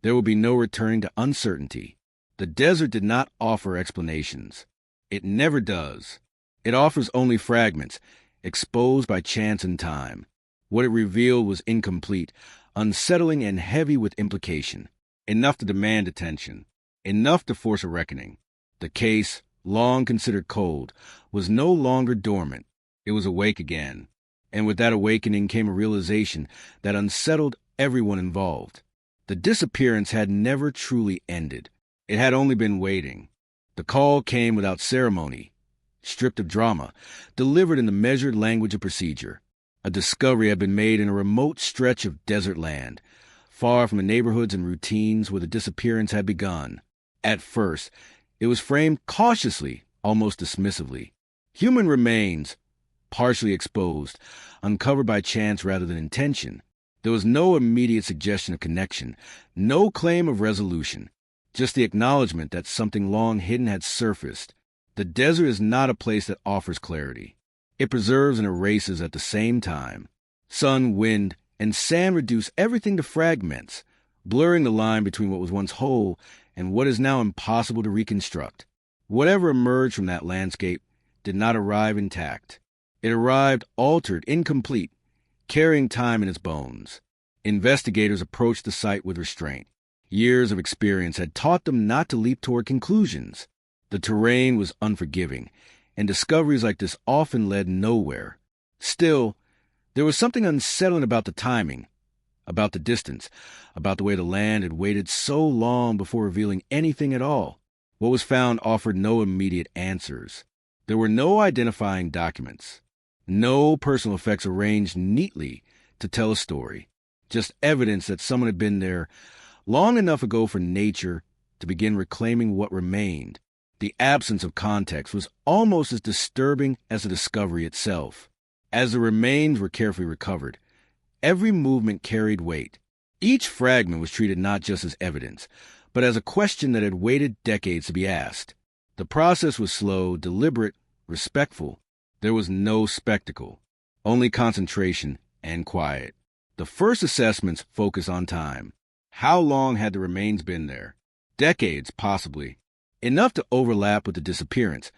there would be no returning to uncertainty. The desert did not offer explanations. It never does. It offers only fragments, exposed by chance and time. What it revealed was incomplete, unsettling and heavy with implication. Enough to demand attention. Enough to force a reckoning. The case, long considered cold, was no longer dormant. It was awake again. And with that awakening came a realization that unsettled everyone involved. The disappearance had never truly ended. It had only been waiting. The call came without ceremony, stripped of drama, delivered in the measured language of procedure. A discovery had been made in a remote stretch of desert land, far from the neighborhoods and routines where the disappearance had begun. At first, it was framed cautiously, almost dismissively. Human remains, partially exposed, uncovered by chance rather than intention. There was no immediate suggestion of connection, no claim of resolution, just the acknowledgement that something long hidden had surfaced. The desert is not a place that offers clarity. It preserves and erases at the same time. Sun, wind, and sand reduce everything to fragments, blurring the line between what was once whole and what is now impossible to reconstruct. Whatever emerged from that landscape did not arrive intact. It arrived altered, incomplete, carrying time in its bones. Investigators approached the site with restraint. Years of experience had taught them not to leap toward conclusions. The terrain was unforgiving, and discoveries like this often led nowhere. Still, there was something unsettling about the timing, about the distance, about the way the land had waited so long before revealing anything at all. What was found offered no immediate answers. There were no identifying documents, no personal effects arranged neatly to tell a story, just evidence that someone had been there long enough ago for nature to begin reclaiming what remained. The absence of context was almost as disturbing as the discovery itself. As the remains were carefully recovered, every movement carried weight. Each fragment was treated not just as evidence, but as a question that had waited decades to be asked. The process was slow, deliberate, respectful. There was no spectacle, only concentration and quiet. The first assessments focused on time. How long had the remains been there? Decades, possibly. Enough to overlap with the disappearance,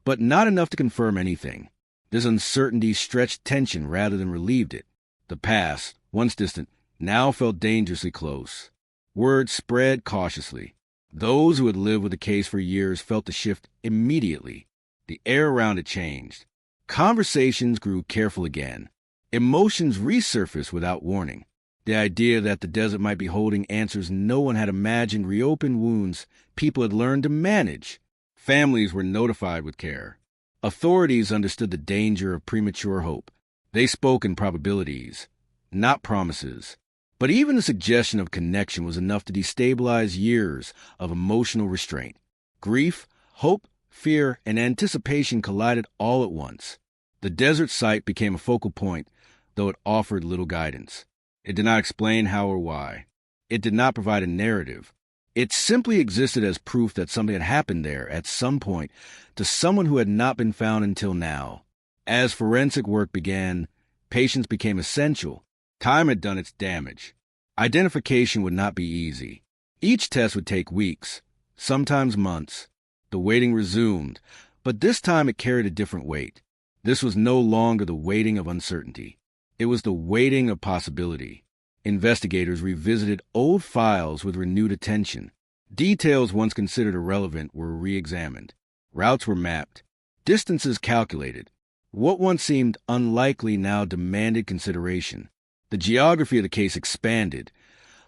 but not enough to confirm anything. This uncertainty stretched tension rather than relieved it. The past, once distant, now felt dangerously close. Word spread cautiously. Those who had lived with the case for years felt the shift immediately. The air around it changed. Conversations grew careful again. Emotions resurfaced without warning. The idea that the desert might be holding answers no one had imagined reopened wounds people had learned to manage. Families were notified with care. Authorities understood the danger of premature hope. They spoke in probabilities, not promises. But even the suggestion of connection was enough to destabilize years of emotional restraint. Grief, hope, fear, and anticipation collided all at once. The desert site became a focal point, though it offered little guidance. It did not explain how or why. It did not provide a narrative. It simply existed as proof that something had happened there at some point to someone who had not been found until now. As forensic work began, patience became essential. Time had done its damage. Identification would not be easy. Each test would take weeks, sometimes months. The waiting resumed, but this time it carried a different weight. This was no longer the waiting of uncertainty. It was the waiting of possibility. Investigators revisited old files with renewed attention. Details once considered irrelevant were re-examined. Routes were mapped. Distances calculated. What once seemed unlikely now demanded consideration. The geography of the case expanded,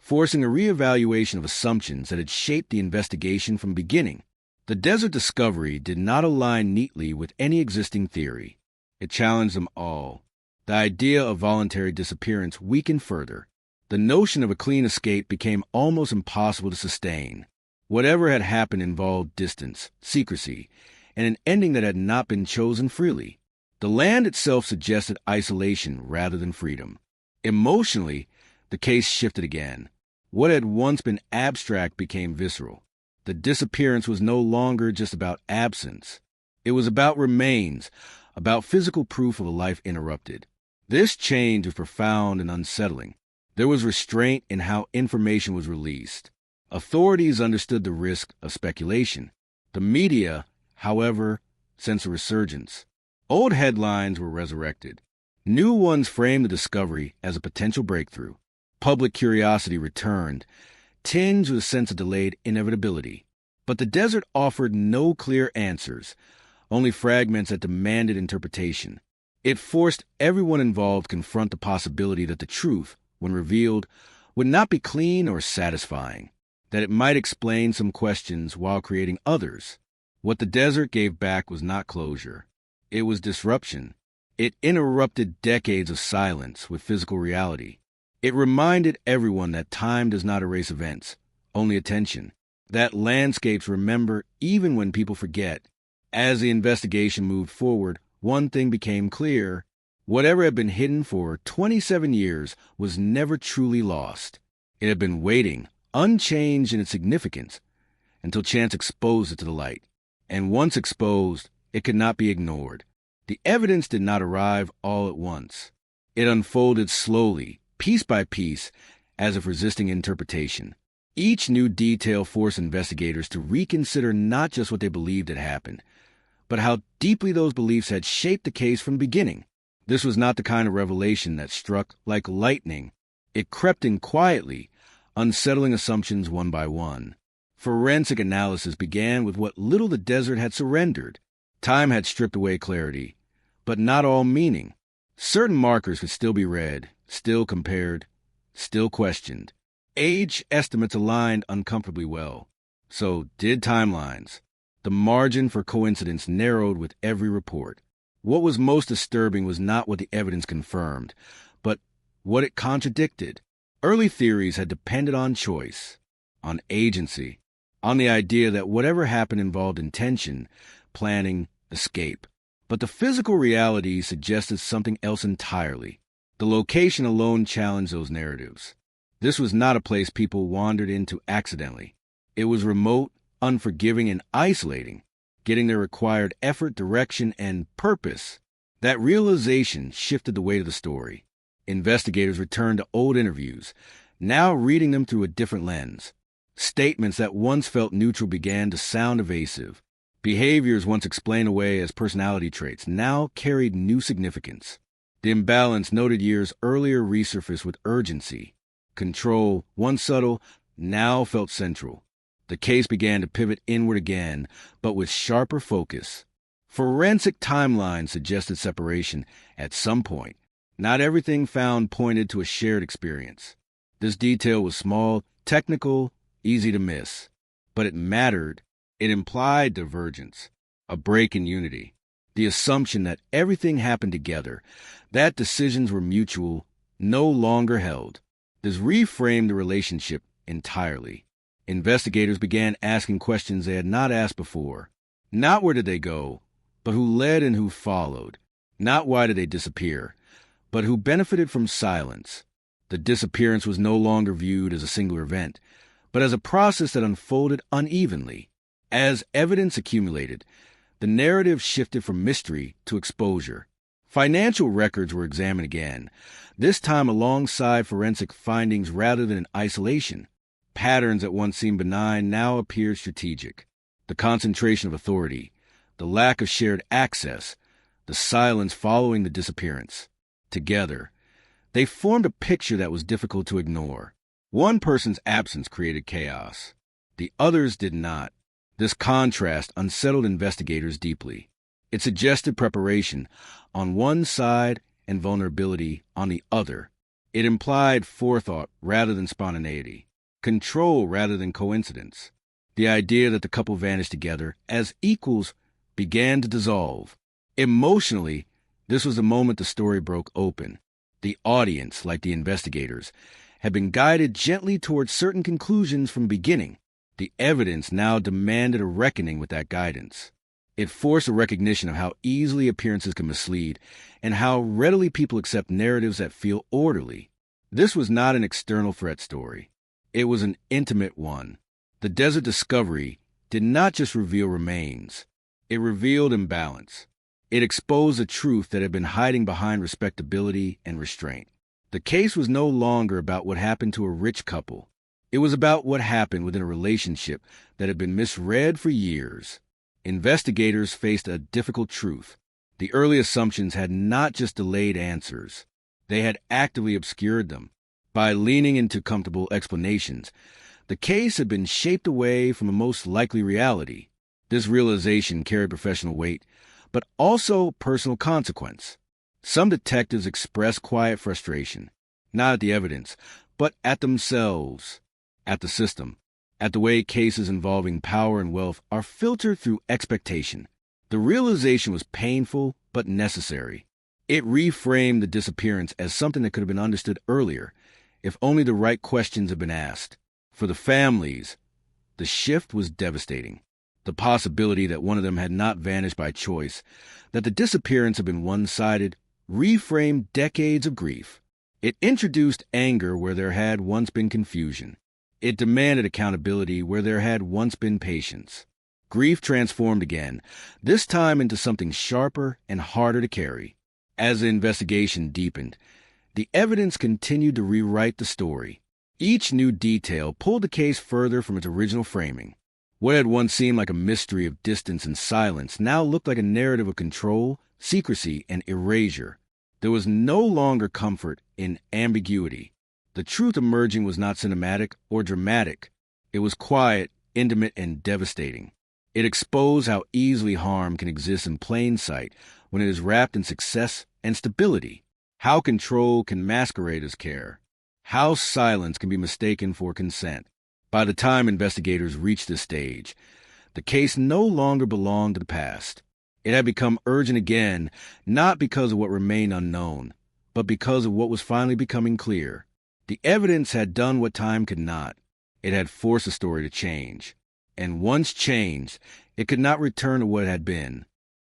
forcing a re-evaluation of assumptions that had shaped the investigation from the beginning. The desert discovery did not align neatly with any existing theory. It challenged them all. The idea of voluntary disappearance weakened further. The notion of a clean escape became almost impossible to sustain. Whatever had happened involved distance, secrecy, and an ending that had not been chosen freely. The land itself suggested isolation rather than freedom. Emotionally, the case shifted again. What had once been abstract became visceral. The disappearance was no longer just about absence. It was about remains, about physical proof of a life interrupted. This change was profound and unsettling. There was restraint in how information was released. Authorities understood the risk of speculation. The media, however, sensed a resurgence. Old headlines were resurrected. New ones framed the discovery as a potential breakthrough. Public curiosity returned, tinged with a sense of delayed inevitability. But the desert offered no clear answers, only fragments that demanded interpretation. It forced everyone involved to confront the possibility that the truth, when revealed, would not be clean or satisfying, that it might explain some questions while creating others. What the desert gave back was not closure. It was disruption. It interrupted decades of silence with physical reality. It reminded everyone that time does not erase events, only attention. That landscapes remember even when people forget. As the investigation moved forward, one thing became clear. Whatever had been hidden for 27 years was never truly lost. It had been waiting, unchanged in its significance, until chance exposed it to the light. And once exposed, it could not be ignored. The evidence did not arrive all at once. It unfolded slowly, piece by piece, as if resisting interpretation. Each new detail forced investigators to reconsider not just what they believed had happened, but how deeply those beliefs had shaped the case from the beginning. This was not the kind of revelation that struck like lightning. It crept in quietly, unsettling assumptions one by one. Forensic analysis began with what little the desert had surrendered. Time had stripped away clarity, but not all meaning. Certain markers could still be read, still compared, still questioned. Age estimates aligned uncomfortably well. So did timelines. The margin for coincidence narrowed with every report. What was most disturbing was not what the evidence confirmed, but what it contradicted. Early theories had depended on choice, on agency, on the idea that whatever happened involved intention, planning, escape. But the physical reality suggested something else entirely. The location alone challenged those narratives. This was not a place people wandered into accidentally. It was remote, unforgiving, and isolating, getting their required effort, direction, and purpose. That realization shifted the weight of the story. Investigators returned to old interviews, now reading them through a different lens. Statements that once felt neutral began to sound evasive. Behaviors once explained away as personality traits now carried new significance. The imbalance noted years earlier resurfaced with urgency. Control, once subtle, now felt central. The case began to pivot inward again, but with sharper focus. Forensic timelines suggested separation at some point. Not everything found pointed to a shared experience. This detail was small, technical, easy to miss. But it mattered. It implied divergence, a break in unity, the assumption that everything happened together, that decisions were mutual, no longer held. This reframed the relationship entirely. Investigators began asking questions they had not asked before. Not where did they go, but who led and who followed. Not why did they disappear, but who benefited from silence. The disappearance was no longer viewed as a singular event, but as a process that unfolded unevenly. As evidence accumulated, the narrative shifted from mystery to exposure. Financial records were examined again, this time alongside forensic findings rather than in isolation. Patterns that once seemed benign now appeared strategic. The concentration of authority, the lack of shared access, the silence following the disappearance. Together, they formed a picture that was difficult to ignore. One person's absence created chaos. The others did not. This contrast unsettled investigators deeply. It suggested preparation on one side and vulnerability on the other. It implied forethought rather than spontaneity, control rather than coincidence. The idea that the couple vanished together as equals began to dissolve. Emotionally, this was the moment the story broke open. The audience, like the investigators, had been guided gently towards certain conclusions from the beginning. The evidence now demanded a reckoning with that guidance. It forced a recognition of how easily appearances can mislead and how readily people accept narratives that feel orderly. This was not an external threat story. It was an intimate one. The desert discovery did not just reveal remains. It revealed imbalance. It exposed a truth that had been hiding behind respectability and restraint. The case was no longer about what happened to a rich couple. It was about what happened within a relationship that had been misread for years. Investigators faced a difficult truth. The early assumptions had not just delayed answers. They had actively obscured them. By leaning into comfortable explanations, the case had been shaped away from the most likely reality. This realization carried professional weight, but also personal consequence. Some detectives expressed quiet frustration, not at the evidence, but at themselves, at the system, at the way cases involving power and wealth are filtered through expectation. The realization was painful but necessary. It reframed the disappearance as something that could have been understood earlier, if only the right questions had been asked. For the families, the shift was devastating. The possibility that one of them had not vanished by choice, that the disappearance had been one-sided, reframed decades of grief. It introduced anger where there had once been confusion. It demanded accountability where there had once been patience. Grief transformed again, this time into something sharper and harder to carry. As the investigation deepened, the evidence continued to rewrite the story. Each new detail pulled the case further from its original framing. What had once seemed like a mystery of distance and silence now looked like a narrative of control, secrecy, and erasure. There was no longer comfort in ambiguity. The truth emerging was not cinematic or dramatic. It was quiet, intimate, and devastating. It exposed how easily harm can exist in plain sight when it is wrapped in success and stability, how control can masquerade as care, how silence can be mistaken for consent. By the time investigators reached this stage, the case no longer belonged to the past. It had become urgent again, not because of what remained unknown, but because of what was finally becoming clear. The evidence had done what time could not. It had forced the story to change. And once changed, it could not return to what it had been.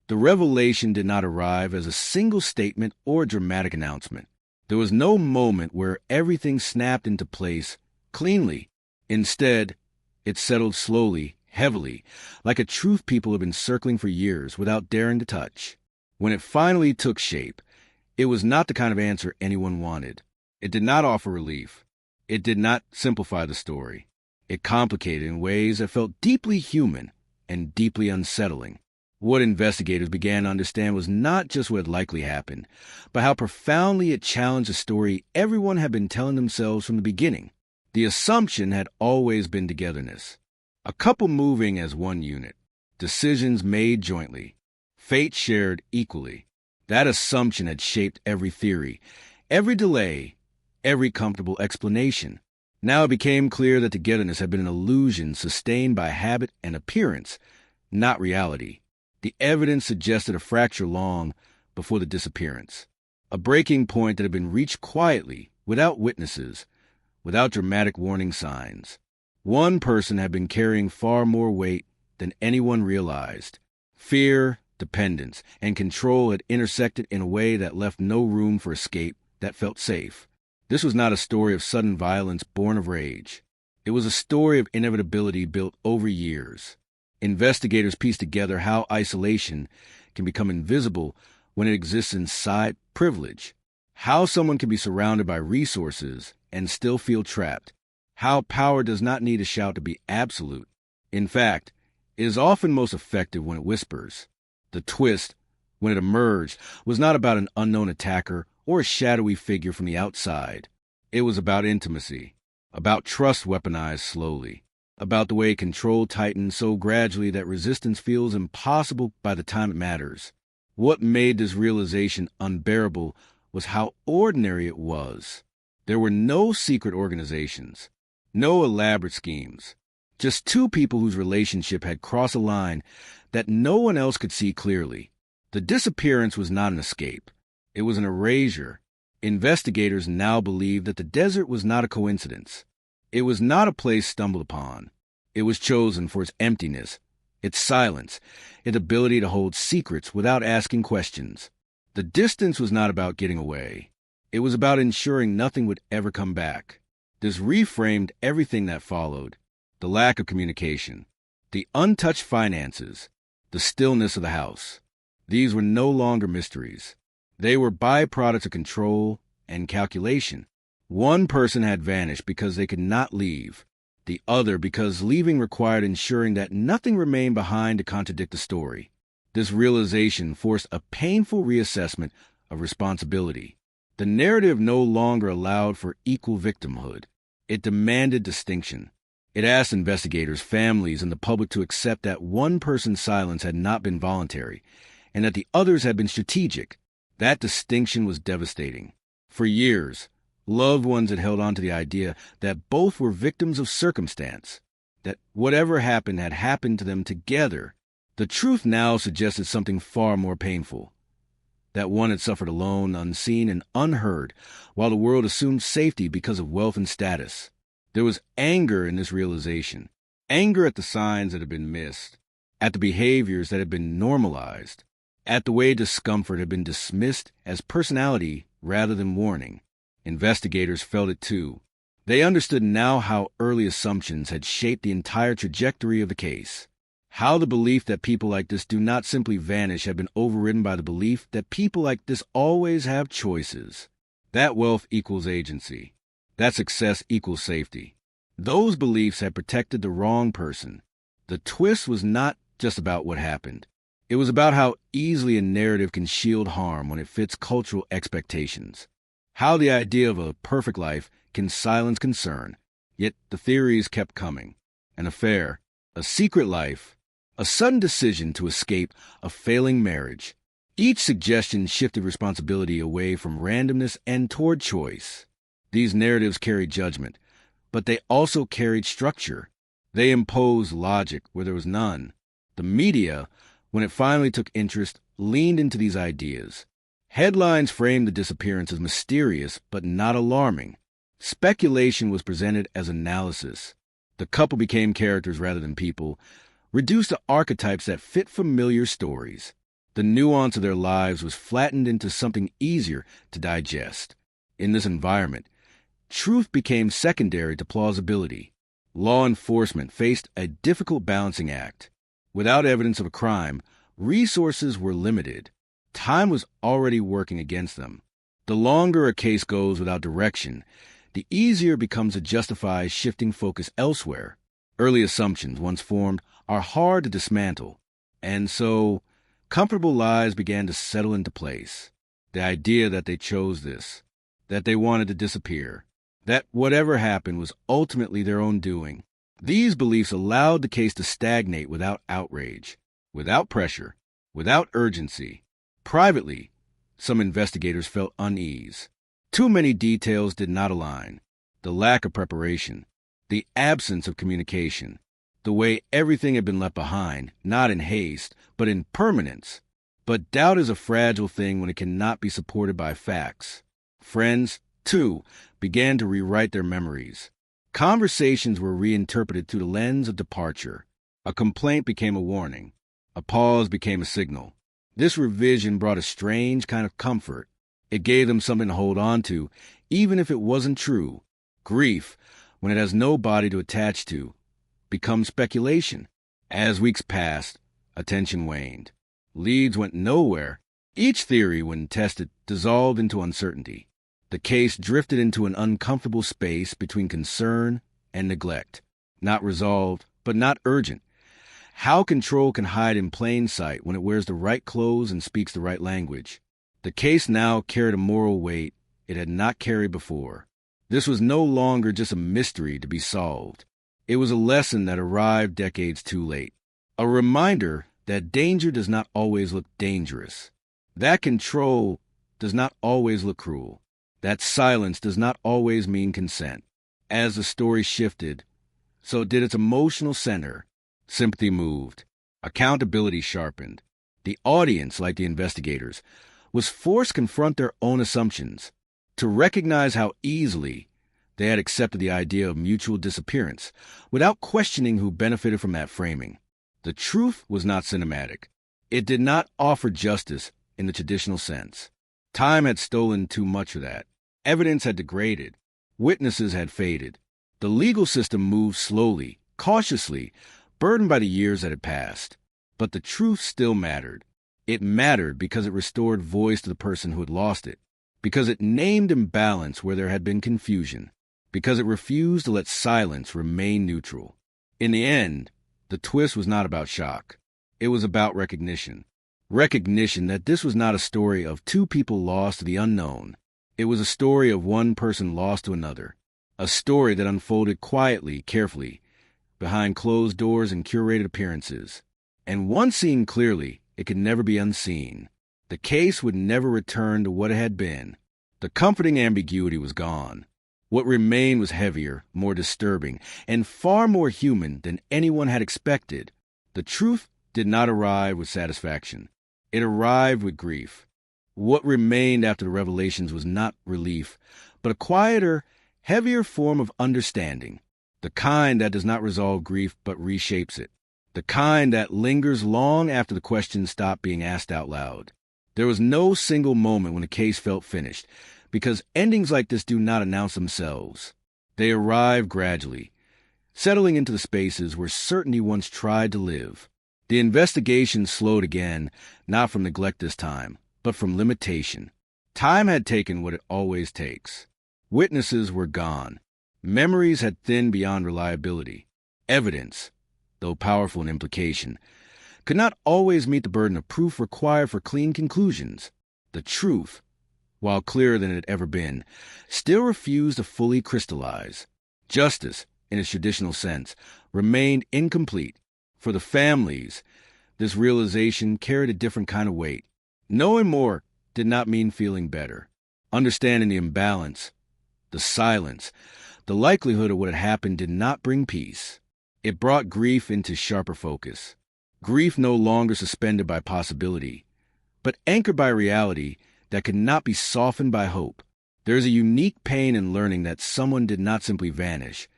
The revelation did not arrive as a single statement or dramatic announcement. There was no moment where everything snapped into place cleanly. Instead, it settled slowly, heavily, like a truth people had been circling for years without daring to touch. When it finally took shape, it was not the kind of answer anyone wanted. It did not offer relief. It did not simplify the story. It complicated in ways that felt deeply human and deeply unsettling. What investigators began to understand was not just what had likely happened, but how profoundly it challenged the story everyone had been telling themselves from the beginning. The assumption had always been togetherness. A couple moving as one unit. Decisions made jointly. Fate shared equally. That assumption had shaped every theory, every delay, every comfortable explanation. Now it became clear that togetherness had been an illusion sustained by habit and appearance, not reality. The evidence suggested a fracture long before the disappearance. A breaking point that had been reached quietly, without witnesses, without dramatic warning signs. One person had been carrying far more weight than anyone realized. Fear, dependence, and control had intersected in a way that left no room for escape that felt safe. This was not a story of sudden violence born of rage. It was a story of inevitability built over years. Investigators pieced together how isolation can become invisible when it exists inside privilege, how someone can be surrounded by resources and still feel trapped, how power does not need a shout to be absolute. In fact, it is often most effective when it whispers. The twist, when it emerged, was not about an unknown attacker or a shadowy figure from the outside. It was about intimacy, about trust weaponized slowly, about the way control tightens so gradually that resistance feels impossible by the time it matters. What made this realization unbearable was how ordinary it was. There were no secret organizations, no elaborate schemes, just two people whose relationship had crossed a line that no one else could see clearly. The disappearance was not an escape. It was an erasure. Investigators now believed that the desert was not a coincidence. It was not a place stumbled upon. It was chosen for its emptiness, its silence, its ability to hold secrets without asking questions. The distance was not about getting away. It was about ensuring nothing would ever come back. This reframed everything that followed. The lack of communication, the untouched finances, the stillness of the house. These were no longer mysteries. They were byproducts of control and calculation. One person had vanished because they could not leave, the other because leaving required ensuring that nothing remained behind to contradict the story. This realization forced a painful reassessment of responsibility. The narrative no longer allowed for equal victimhood. It demanded distinction. It asked investigators, families, and the public to accept that one person's silence had not been voluntary, and that the others had been strategic. That distinction was devastating. For years, loved ones had held on to the idea that both were victims of circumstance, that whatever happened had happened to them together. The truth now suggested something far more painful, that one had suffered alone, unseen, and unheard, while the world assumed safety because of wealth and status. There was anger in this realization, anger at the signs that had been missed, at the behaviors that had been normalized, at the way discomfort had been dismissed as personality rather than warning. Investigators felt it too. They understood now how early assumptions had shaped the entire trajectory of the case. How the belief that people like this do not simply vanish had been overridden by the belief that people like this always have choices. That wealth equals agency. that success equals safety. Those beliefs had protected the wrong person. The twist was not just about what happened. It was about how easily a narrative can shield harm when it fits cultural expectations. How the idea of a perfect life can silence concern, yet the theories kept coming. An affair, a secret life, a sudden decision to escape a failing marriage. Each suggestion shifted responsibility away from randomness and toward choice. These narratives carried judgment, but they also carried structure. They imposed logic where there was none. The media, when it finally took interest, leaned into these ideas. Headlines framed the disappearance as mysterious but not alarming. Speculation was presented as analysis. The couple became characters rather than people, reduced to archetypes that fit familiar stories. The nuance of their lives was flattened into something easier to digest. In this environment, truth became secondary to plausibility. Law enforcement faced a difficult balancing act. Without evidence of a crime, resources were limited. Time was already working against them. The longer a case goes without direction, the easier it becomes to justify shifting focus elsewhere. Early assumptions, once formed, are hard to dismantle. And so, comfortable lies began to settle into place. The idea that they chose this, that they wanted to disappear, that whatever happened was ultimately their own doing. These beliefs allowed the case to stagnate without outrage, without pressure, without urgency. Privately, some investigators felt unease. Too many details did not align. The lack of preparation, the absence of communication, the way everything had been left behind, not in haste, but in permanence. But doubt is a fragile thing when it cannot be supported by facts. Friends, too, began to rewrite their memories. Conversations were reinterpreted through the lens of departure. A complaint became a warning. A pause became a signal. This revision brought a strange kind of comfort. It gave them something to hold on to, even if it wasn't true. Grief, when it has no body to attach to, becomes speculation. As weeks passed, attention waned. Leads went nowhere. Each theory, when tested, dissolved into uncertainty. The case drifted into an uncomfortable space between concern and neglect. Not resolved, but not urgent. How control can hide in plain sight when it wears the right clothes and speaks the right language. The case now carried a moral weight it had not carried before. This was no longer just a mystery to be solved. It was a lesson that arrived decades too late. A reminder that danger does not always look dangerous. That control does not always look cruel. That silence does not always mean consent. As the story shifted, so did its emotional center. Sympathy moved. Accountability sharpened. The audience, like the investigators, was forced to confront their own assumptions, to recognize how easily they had accepted the idea of mutual disappearance without questioning who benefited from that framing. The truth was not cinematic. It did not offer justice in the traditional sense. Time had stolen too much of that. Evidence had degraded. Witnesses had faded. The legal system moved slowly, cautiously, burdened by the years that had passed. But the truth still mattered. It mattered because it restored voice to the person who had lost it, because it named imbalance where there had been confusion, because it refused to let silence remain neutral. In the end, the twist was not about shock. It was about recognition. Recognition that this was not a story of two people lost to the unknown. It was a story of one person lost to another. A story that unfolded quietly, carefully, behind closed doors and curated appearances. And once seen clearly, it could never be unseen. The case would never return to what it had been. The comforting ambiguity was gone. What remained was heavier, more disturbing, and far more human than anyone had expected. The truth did not arrive with satisfaction. It arrived with grief. What remained after the revelations was not relief, but a quieter, heavier form of understanding. The kind that does not resolve grief but reshapes it. The kind that lingers long after the questions stop being asked out loud. There was no single moment when the case felt finished, because endings like this do not announce themselves. They arrive gradually, settling into the spaces where certainty once tried to live. The investigation slowed again, not from neglect this time, but from limitation. Time had taken what it always takes. Witnesses were gone. Memories had thinned beyond reliability. Evidence, though powerful in implication, could not always meet the burden of proof required for clean conclusions. The truth, while clearer than it had ever been, still refused to fully crystallize. Justice, in its traditional sense, remained incomplete. For the families, this realization carried a different kind of weight. Knowing more did not mean feeling better. Understanding the imbalance, the silence, the likelihood of what had happened did not bring peace. It brought grief into sharper focus. Grief no longer suspended by possibility, but anchored by reality that could not be softened by hope. There is a unique pain in learning that someone did not simply vanish,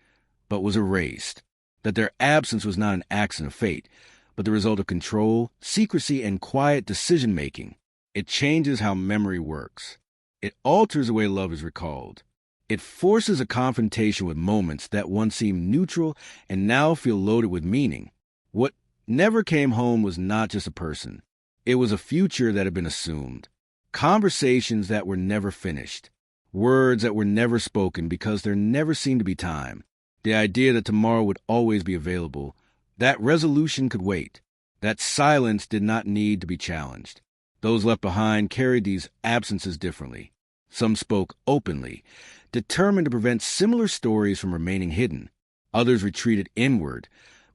but was erased, that their absence was not an accident of fate, but the result of control, secrecy, and quiet decision-making. It changes how memory works. It alters the way love is recalled. It forces a confrontation with moments that once seemed neutral and now feel loaded with meaning. What never came home was not just a person. It was a future that had been assumed. Conversations that were never finished. Words that were never spoken because there never seemed to be time. The idea that tomorrow would always be available. That resolution could wait. That silence did not need to be challenged. Those left behind carried these absences differently. Some spoke openly, determined to prevent similar stories from remaining hidden. Others retreated inward,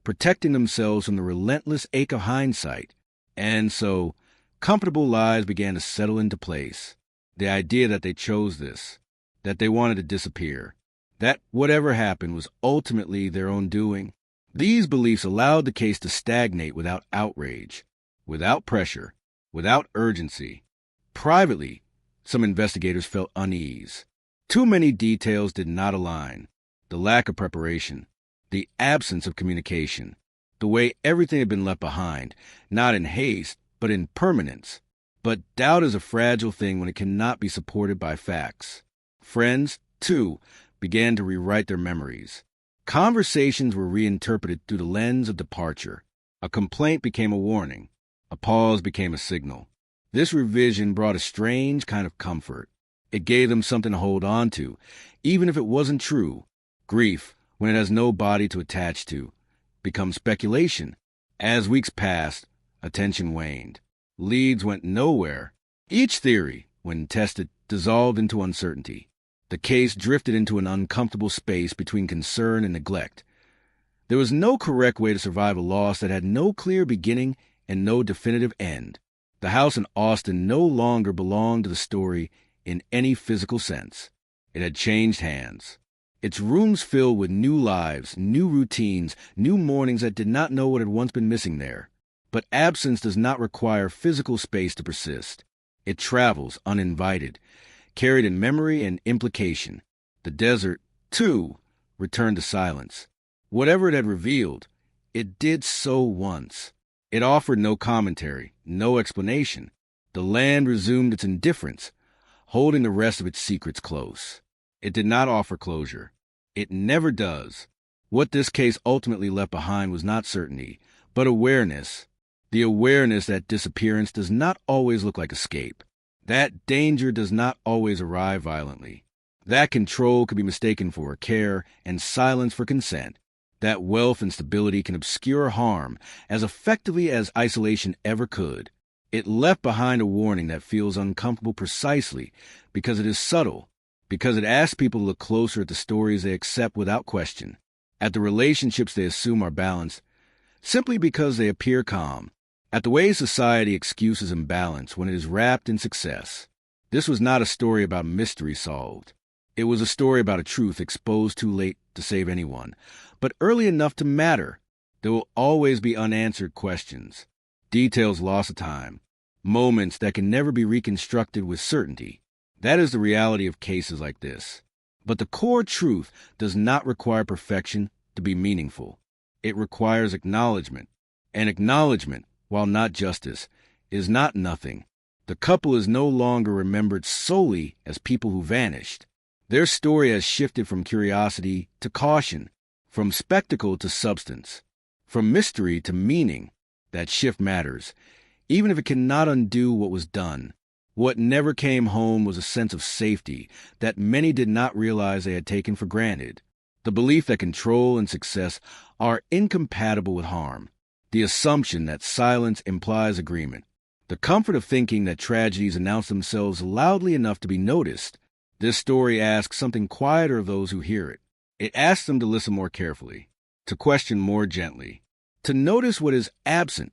protecting themselves from the relentless ache of hindsight. And so, comfortable lies began to settle into place. The idea that they chose this, that they wanted to disappear, that whatever happened was ultimately their own doing. These beliefs allowed the case to stagnate without outrage, without pressure, without urgency. Privately, some investigators felt unease. Too many details did not align. The lack of preparation, the absence of communication, the way everything had been left behind, not in haste, but in permanence. But doubt is a fragile thing when it cannot be supported by facts. Friends, too, began to rewrite their memories. Conversations were reinterpreted through the lens of departure. A complaint became a warning. A pause became a signal. This revision brought a strange kind of comfort. It gave them something to hold on to, even if it wasn't true. Grief, when it has no body to attach to, becomes speculation. As weeks passed, attention waned. Leads went nowhere. Each theory, when tested, dissolved into uncertainty. The case drifted into an uncomfortable space between concern and neglect. There was no correct way to survive a loss that had no clear beginning and no definitive end. The house in Austin no longer belonged to the story in any physical sense. It had changed hands. Its rooms filled with new lives, new routines, new mornings that did not know what had once been missing there. But absence does not require physical space to persist. It travels uninvited, carried in memory and implication. The desert, too, returned to silence. Whatever it had revealed, it did so once. It offered no commentary, no explanation. The land resumed its indifference, holding the rest of its secrets close. It did not offer closure. It never does. What this case ultimately left behind was not certainty, but awareness. The awareness that disappearance does not always look like escape. That danger does not always arrive violently. That control can be mistaken for care and silence for consent. That wealth and stability can obscure harm as effectively as isolation ever could. It left behind a warning that feels uncomfortable precisely because it is subtle, because it asks people to look closer at the stories they accept without question, at the relationships they assume are balanced, simply because they appear calm, at the way society excuses imbalance when it is wrapped in success. This was not a story about mystery solved. It was a story about a truth exposed too late to save anyone, but early enough to matter. There will always be unanswered questions, details lost to time, moments that can never be reconstructed with certainty. That is the reality of cases like this. But the core truth does not require perfection to be meaningful. It requires acknowledgement. And acknowledgement, while not justice, is not nothing. The couple is no longer remembered solely as people who vanished. Their story has shifted from curiosity to caution, from spectacle to substance, from mystery to meaning. That shift matters, even if it cannot undo what was done. What never came home was a sense of safety that many did not realize they had taken for granted. The belief that control and success are incompatible with harm. The assumption that silence implies agreement. The comfort of thinking that tragedies announce themselves loudly enough to be noticed. This story asks something quieter of those who hear it. It asks them to listen more carefully, to question more gently, to notice what is absent,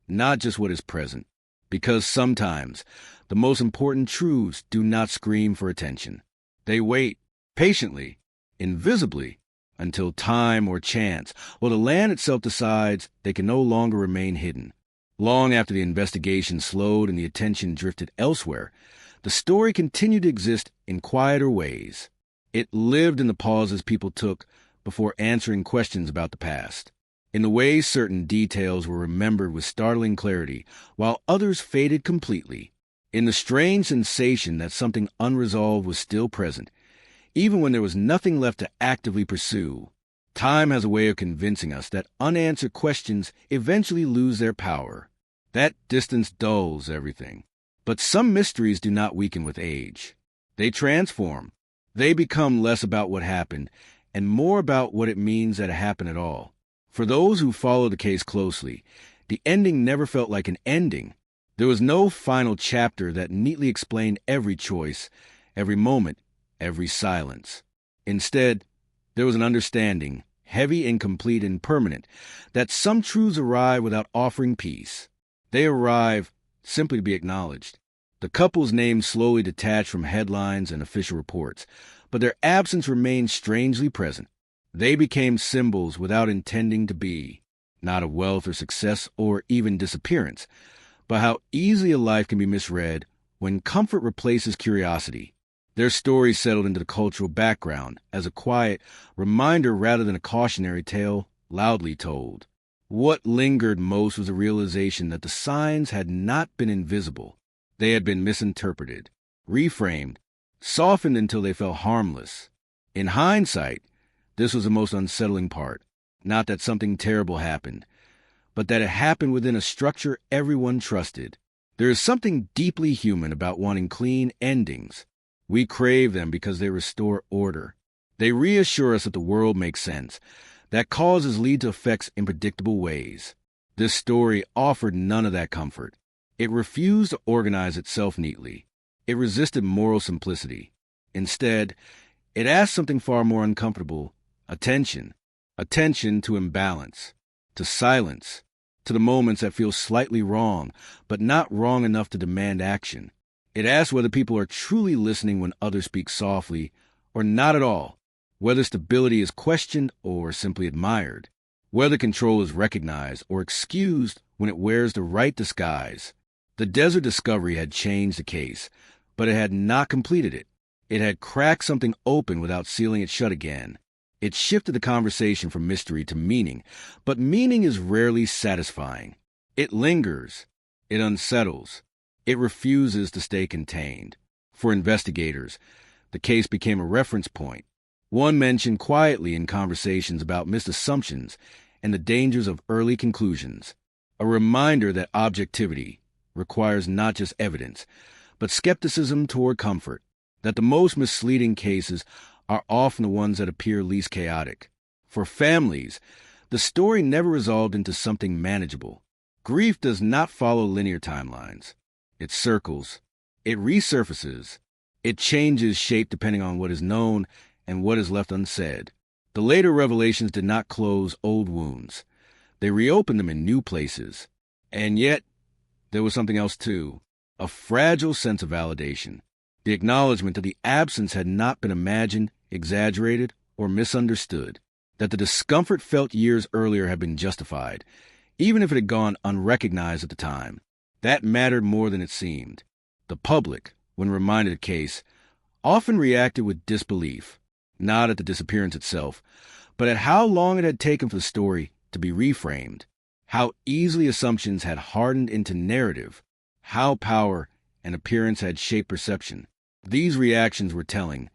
not just what is present. Because sometimes the most important truths do not scream for attention. They wait, patiently, invisibly, until time or chance, or the land itself decides they can no longer remain hidden. Long after the investigation slowed and the attention drifted elsewhere, the story continued to exist in quieter ways. It lived in the pauses people took before answering questions about the past, in the ways certain details were remembered with startling clarity, while others faded completely, in the strange sensation that something unresolved was still present, even when there was nothing left to actively pursue. Time has a way of convincing us that unanswered questions eventually lose their power. That distance dulls everything. But some mysteries do not weaken with age. They transform. They become less about what happened and more about what it means that it happened at all. For those who follow the case closely, the ending never felt like an ending. There was no final chapter that neatly explained every choice, every moment, every silence. Instead, there was an understanding, heavy, incomplete, and permanent, that some truths arrive without offering peace. They arrive simply to be acknowledged. The couple's names slowly detached from headlines and official reports, but their absence remained strangely present. They became symbols without intending to be, not of wealth or success or even disappearance, but how easily a life can be misread when comfort replaces curiosity. Their stories settled into the cultural background as a quiet reminder rather than a cautionary tale loudly told. What lingered most was the realization that the signs had not been invisible. They had been misinterpreted, reframed, softened until they felt harmless. In hindsight, this was the most unsettling part. Not that something terrible happened, but that it happened within a structure everyone trusted. There is something deeply human about wanting clean endings. We crave them because they restore order. They reassure us that the world makes sense, that causes lead to effects in predictable ways. This story offered none of that comfort. It refused to organize itself neatly. It resisted moral simplicity. Instead, it asked something far more uncomfortable: attention. Attention to imbalance, to silence, to the moments that feel slightly wrong, but not wrong enough to demand action. It asks whether people are truly listening when others speak softly, or not at all, whether stability is questioned or simply admired, whether control is recognized or excused when it wears the right disguise. The desert discovery had changed the case, but it had not completed it. It had cracked something open without sealing it shut again. It shifted the conversation from mystery to meaning, but meaning is rarely satisfying. It lingers. It unsettles. It refuses to stay contained. For investigators, the case became a reference point, one mentioned quietly in conversations about missed assumptions and the dangers of early conclusions, a reminder that objectivity requires not just evidence, but skepticism toward comfort, that the most misleading cases are often the ones that appear least chaotic. For families, the story never resolved into something manageable. Grief does not follow linear timelines. It circles. It resurfaces. It changes shape depending on what is known and what is left unsaid. The later revelations did not close old wounds. They reopened them in new places. And yet, there was something else too, a fragile sense of validation. The acknowledgement that the absence had not been imagined, exaggerated, or misunderstood, that the discomfort felt years earlier had been justified, even if it had gone unrecognized at the time. That mattered more than it seemed. The public, when reminded of the case, often reacted with disbelief, not at the disappearance itself, but at how long it had taken for the story to be reframed, how easily assumptions had hardened into narrative, how power and appearance had shaped perception. These reactions were telling,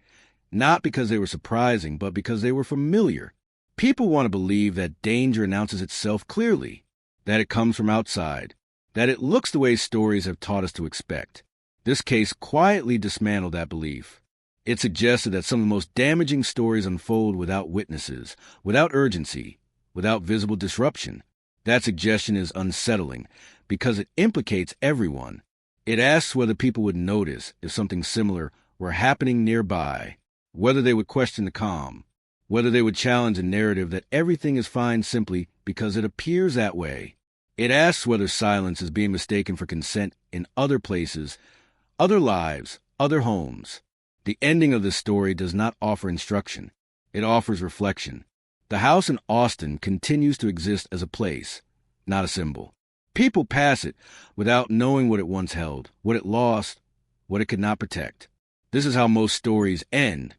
not because they were surprising, but because they were familiar. People want to believe that danger announces itself clearly, that it comes from outside, that it looks the way stories have taught us to expect. This case quietly dismantled that belief. It suggested that some of the most damaging stories unfold without witnesses, without urgency, without visible disruption. That suggestion is unsettling because it implicates everyone. It asks whether people would notice if something similar were happening nearby, whether they would question the calm, whether they would challenge a narrative that everything is fine simply because it appears that way. It asks whether silence is being mistaken for consent in other places, other lives, other homes. The ending of this story does not offer instruction. It offers reflection. The house in Austin continues to exist as a place, not a symbol. People pass it without knowing what it once held, what it lost, what it could not protect. This is how most stories end,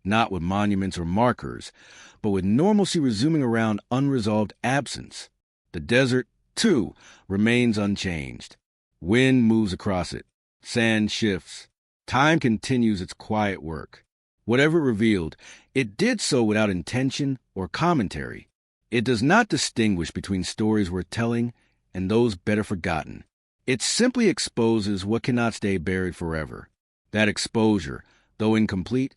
not with monuments or markers, but with normalcy resuming around unresolved absence. The desert, too, remains unchanged. Wind moves across it. Sand shifts. Time continues its quiet work. Whatever it revealed, it did so without intention or commentary. It does not distinguish between stories worth telling and those better forgotten. It simply exposes what cannot stay buried forever. That exposure, though incomplete,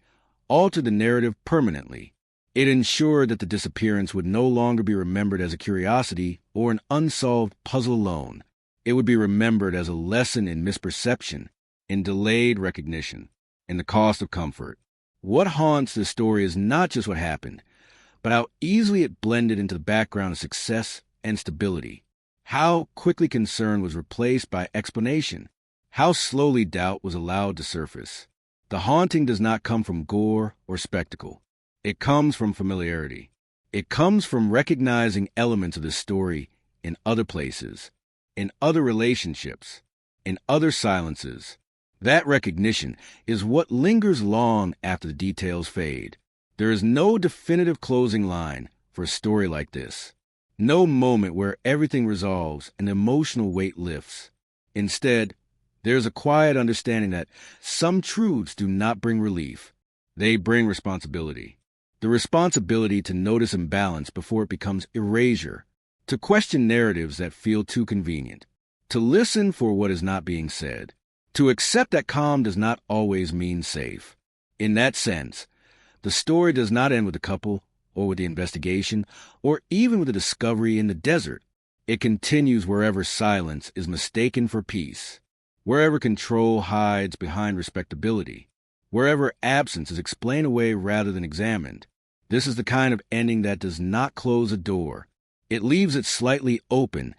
altered the narrative permanently. It ensured that the disappearance would no longer be remembered as a curiosity or an unsolved puzzle alone. It would be remembered as a lesson in misperception, in delayed recognition, in the cost of comfort. What haunts this story is not just what happened, but how easily it blended into the background of success and stability. How quickly concern was replaced by explanation. How slowly doubt was allowed to surface. The haunting does not come from gore or spectacle. It comes from familiarity. It comes from recognizing elements of the story in other places, in other relationships, in other silences. That recognition is what lingers long after the details fade. There is no definitive closing line for a story like this. No moment where everything resolves and the emotional weight lifts. Instead, there is a quiet understanding that some truths do not bring relief. They bring responsibility. The responsibility to notice imbalance before it becomes erasure, to question narratives that feel too convenient, to listen for what is not being said, to accept that calm does not always mean safe. In that sense, the story does not end with the couple, or with the investigation, or even with the discovery in the desert. It continues wherever silence is mistaken for peace, wherever control hides behind respectability, wherever absence is explained away rather than examined. This is the kind of ending that does not close a door. It leaves it slightly open,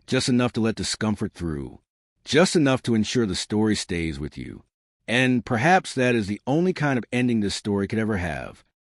just enough to let discomfort through, just enough to ensure the story stays with you. And perhaps that is the only kind of ending this story could ever have,